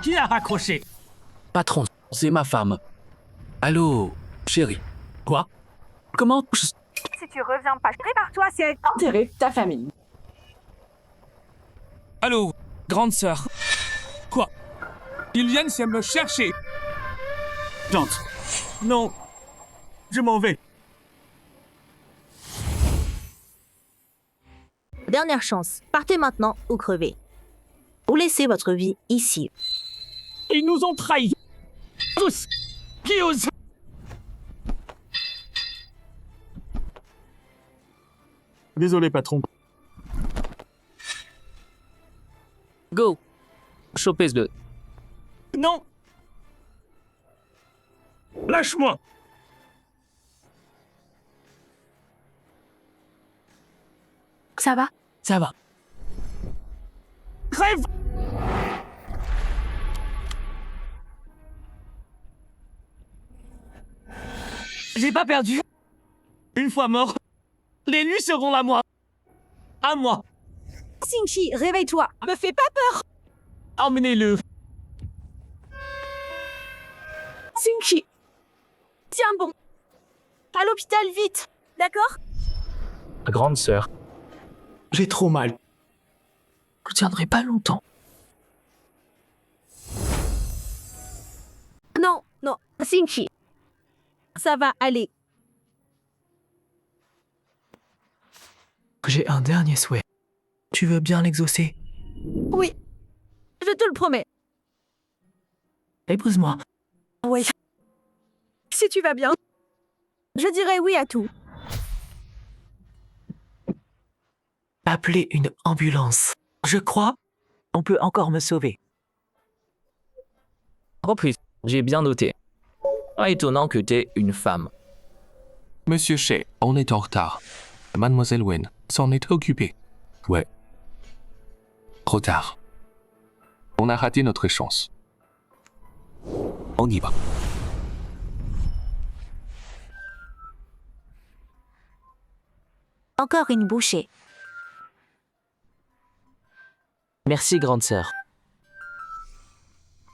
Qui a raccroché? Patron, c'est ma femme. Allô, chérie. Quoi? Comment Si tu reviens pas, prépare-toi, c'est Enterrer ta famille. Allô, grande sœur. Quoi? Ils viennent me chercher. J'entre. Non. Je m'en vais. Dernière chance. Partez maintenant ou crevez. Ou laissez votre vie ici. Ils nous ont trahis. Tous. Qui ose? Désolé, patron. Go. Chopez-le. Non. Lâche-moi. Ça va? Ça va. Crève! J'ai pas perdu. Une fois mort, les nuits seront à moi. À moi. Xingqi, réveille-toi. Me fais pas peur. Emmenez-le. Xingqi. Tiens bon. À l'hôpital, vite. D'accord? Grande sœur, J'ai trop mal. je tiendrai pas longtemps. Non, non. Xingqi. Ça va aller. J'ai un dernier souhait. Tu veux bien l'exaucer? Oui. Je te le promets. Épouse-moi. Oui. Si tu vas bien, je dirai oui à tout. Appelez une ambulance. Je crois, on peut encore me sauver. Reprise. J'ai bien noté. Pas étonnant que t'aies une femme. Monsieur Shea, on est en retard. Mademoiselle Wen s'en est occupée. Ouais. Trop tard. On a raté notre chance. On y va. Encore une bouchée. Merci, grande sœur.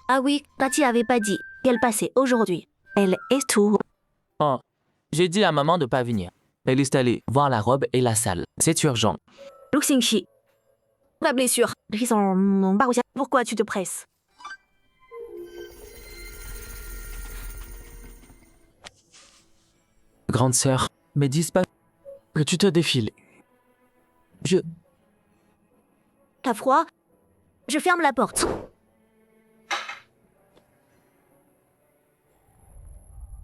Ah oui, Tati avait pas dit qu'elle passait aujourd'hui. Elle est tout. Oh, j'ai dit à maman de pas venir. Elle est allée voir la robe et la salle. C'est urgent. Xingqi. La blessure. Pourquoi tu te presses? Grande sœur, mais dis pas que tu te défiles. T'as froid? Je ferme la porte.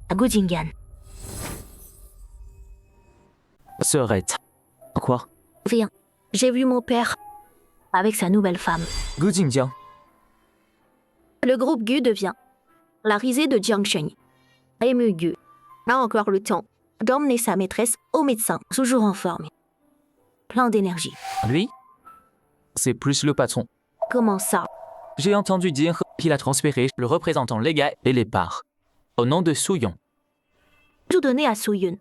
À Gujingan. Sœurette. Quoi? Viens. J'ai vu mon père avec sa nouvelle femme. Gu Jingjiang. Le groupe Gu devient la risée de Jiang Shen. Ému Gu a encore le temps d'emmener sa maîtresse au médecin, toujours en forme. Plein d'énergie. Lui? C'est plus le patron. Comment ça? J'ai entendu dire qu'il a transféré le représentant légal et les parts. Au nom de Souyon. Tout donner à Souyun.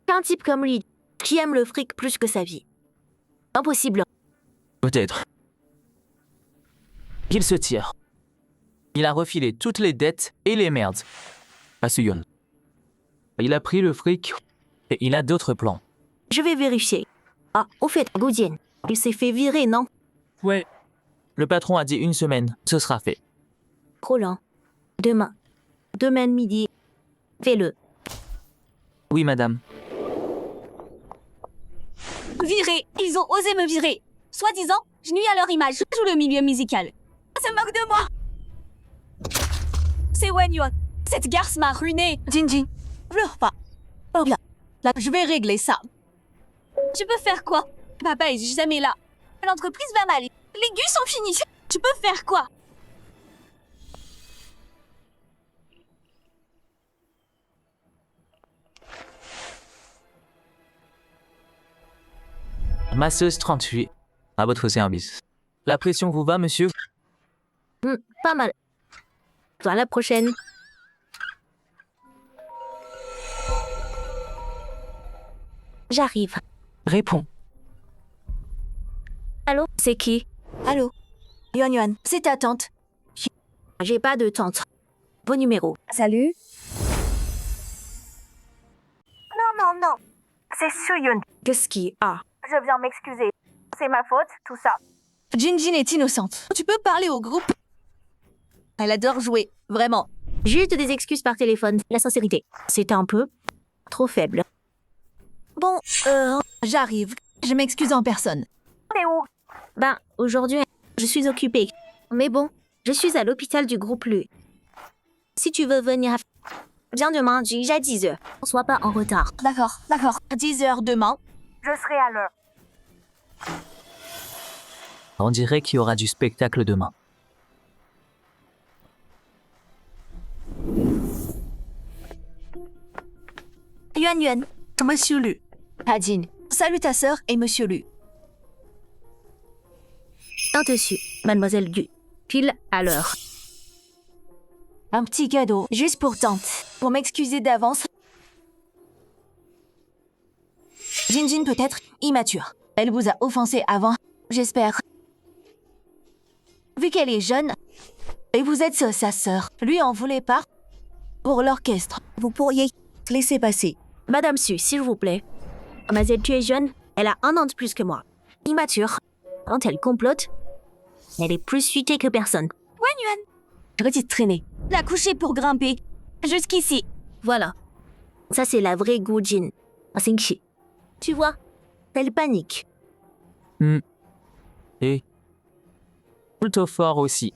Un type comme lui, qui aime le fric plus que sa vie. Impossible. Peut-être. Il se tire. Il a refilé toutes les dettes et les merdes à Souyon. Il a pris le fric et il a d'autres plans. Je vais vérifier. Ah, au fait, Goudienne, il s'est fait virer, non? Ouais. Le patron a dit 1 semaine, ce sera fait. Roland, demain. Demain midi. Fais-le. Oui, madame. Ils ont osé me virer. Soi-disant, je nuis à leur image. Je joue le milieu musical. On se moque de moi. C'est Wenyuan. Cette garce m'a ruiné. Jinjin, pleure pas. Oh là, là, je vais régler ça. Je peux faire quoi? Papa est jamais là. L'entreprise va mal. Les gus sont finis. Je peux faire quoi? Masseuse 38. À votre service. La pression vous va, monsieur? Pas mal. À la prochaine. J'arrive. Réponds. Allô, c'est qui? Allô, Yuan, c'est ta tante. J'ai pas de tante. Vos numéros. Salut. Non. C'est Suyun. Qu'est-ce qui a? Je viens m'excuser. C'est ma faute, tout ça. Jinjin est innocente. Tu peux parler au groupe. Elle adore jouer, vraiment. Juste des excuses par téléphone. La sincérité. C'est un peu trop faible. Bon, j'arrive. Je m'excuse en personne. T'es où? Ben, aujourd'hui, je suis occupée. Mais bon, je suis à l'hôpital du groupe Lu. Si tu veux venir, viens demain, j'ai à 10h. Sois pas en retard. D'accord. 10h demain. Je serai à l'heure. On dirait qu'il y aura du spectacle demain. Yuan, Monsieur Lu. Hadin, salut ta sœur et Monsieur Lu. Un dessus, mademoiselle Gu. Pile à l'heure. Un petit cadeau, juste pour tante. Pour m'excuser d'avance. Jinjin peut être immature. Elle vous a offensé avant, j'espère. Vu qu'elle est jeune, et vous êtes sa sœur, lui en voulait pas. Pour l'orchestre, vous pourriez laisser passer. Madame Su, s'il vous plaît. Mademoiselle, tu es jeune, elle a 1 an de plus que moi. Immature. Quand elle complote, elle est plus fuitée que personne. Wenyuan. Petite traînée. La coucher pour grimper. Jusqu'ici. Voilà. Ça, c'est la vraie Gu Jin. Singxi. Tu vois, elle panique. Et plutôt fort aussi.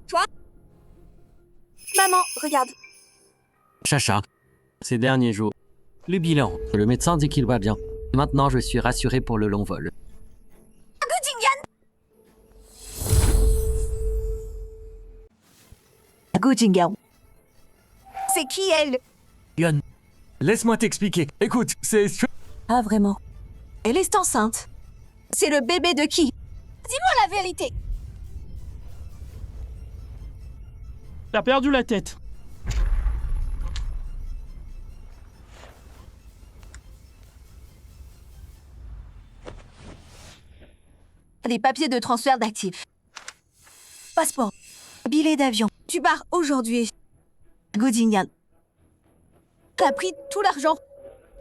Toi? Maman, regarde. Chacha, ces derniers jours, le bilan. Le médecin dit qu'il va bien. Maintenant, je suis rassuré pour le long vol. Gujingan. C'est qui elle? Yuan, laisse-moi t'expliquer. Écoute, c'est... Ah vraiment? Elle est enceinte. C'est le bébé de qui? Dis-moi la vérité. T'as perdu la tête. Des papiers de transfert d'actifs. Passeport. Billet d'avion. Tu pars aujourd'hui. Gujingan. T'as pris tout l'argent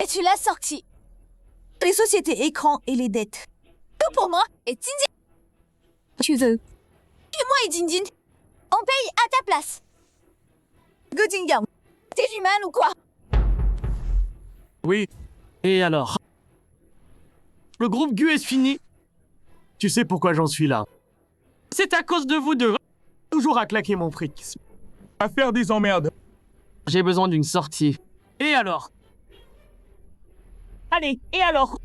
et tu l'as sorti. Les sociétés écrans et les dettes. Tout pour moi et Jinjin. Tu veux. Et moi et Jinjin, on paye à ta place. Gujingan, t'es humaine ou quoi? Oui. Et alors? Le groupe Gu est fini. Tu sais pourquoi j'en suis là? C'est à cause de vous deux. Toujours à claquer mon fric. À faire des emmerdes. J'ai besoin d'une sortie. Et alors? Allez, et alors?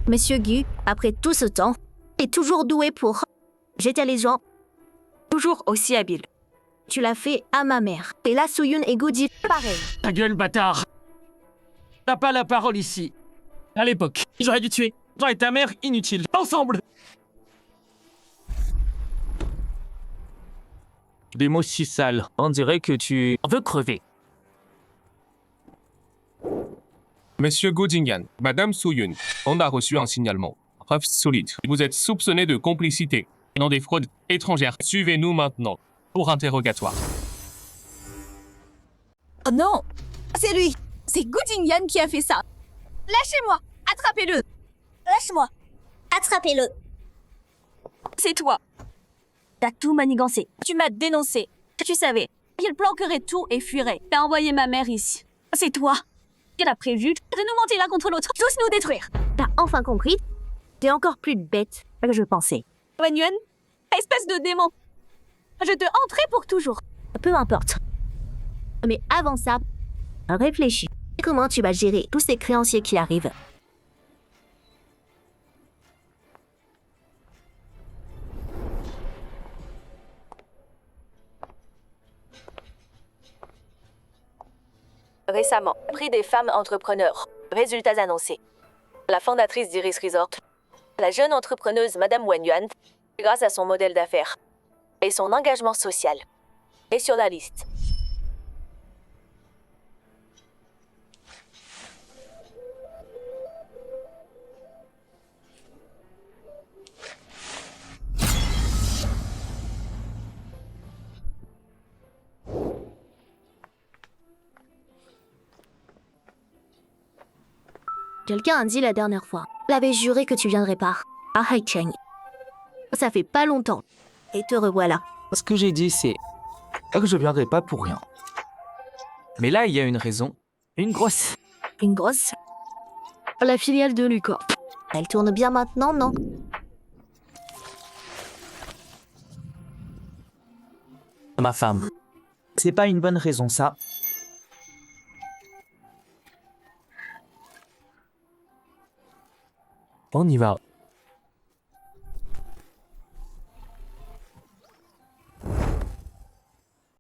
Monsieur Gu, après tout ce temps, est toujours doué pour jeter les gens. Toujours aussi habile. Tu l'as fait à ma mère. Et là, Suyun et Gu Jin, pareil. Ta gueule, bâtard. T'as pas la parole ici. À l'époque, j'aurais dû tuer toi et ta mère inutiles. Ensemble. Des mots si sales. On dirait que tu veux crever. Monsieur Gojingan, Madame Suyun, on a reçu un signalement. Preuve solide. Vous êtes soupçonné de complicité dans des fraudes étrangères. Suivez-nous maintenant pour interrogatoire. Oh non! C'est lui! C'est Gujingan qui a fait ça! Lâchez-moi! Attrapez-le! Lâche-moi. Attrapez-le. C'est toi! T'as tout manigancé. Tu m'as dénoncé. Tu savais. Il planquerait tout et fuirait. T'as envoyé ma mère ici. C'est toi. qu'elle a prévu de nous monter l'un contre l'autre, tous nous détruire. T'as enfin compris? T'es encore plus bête que je pensais. Wen Yuan, espèce de démon. Je te hanterai pour toujours. Peu importe. Mais avant ça, réfléchis. Comment tu vas gérer tous ces créanciers qui arrivent? Récemment, prix des femmes entrepreneurs. Résultats annoncés. La fondatrice d'Iris Resort, la jeune entrepreneuse Madame Wen Yuan, grâce à son modèle d'affaires et son engagement social, est sur la liste. Quelqu'un a dit la dernière fois. L'avais juré que tu viendrais pas. À Haicheng. Ça fait pas longtemps. Et te revoilà. Ce que j'ai dit, c'est que je viendrai pas pour rien. Mais là, il y a une raison. Une grosse. Une grosse? La filiale de Lucas. Elle tourne bien maintenant, non? Ma femme. C'est pas une bonne raison, ça. On y va.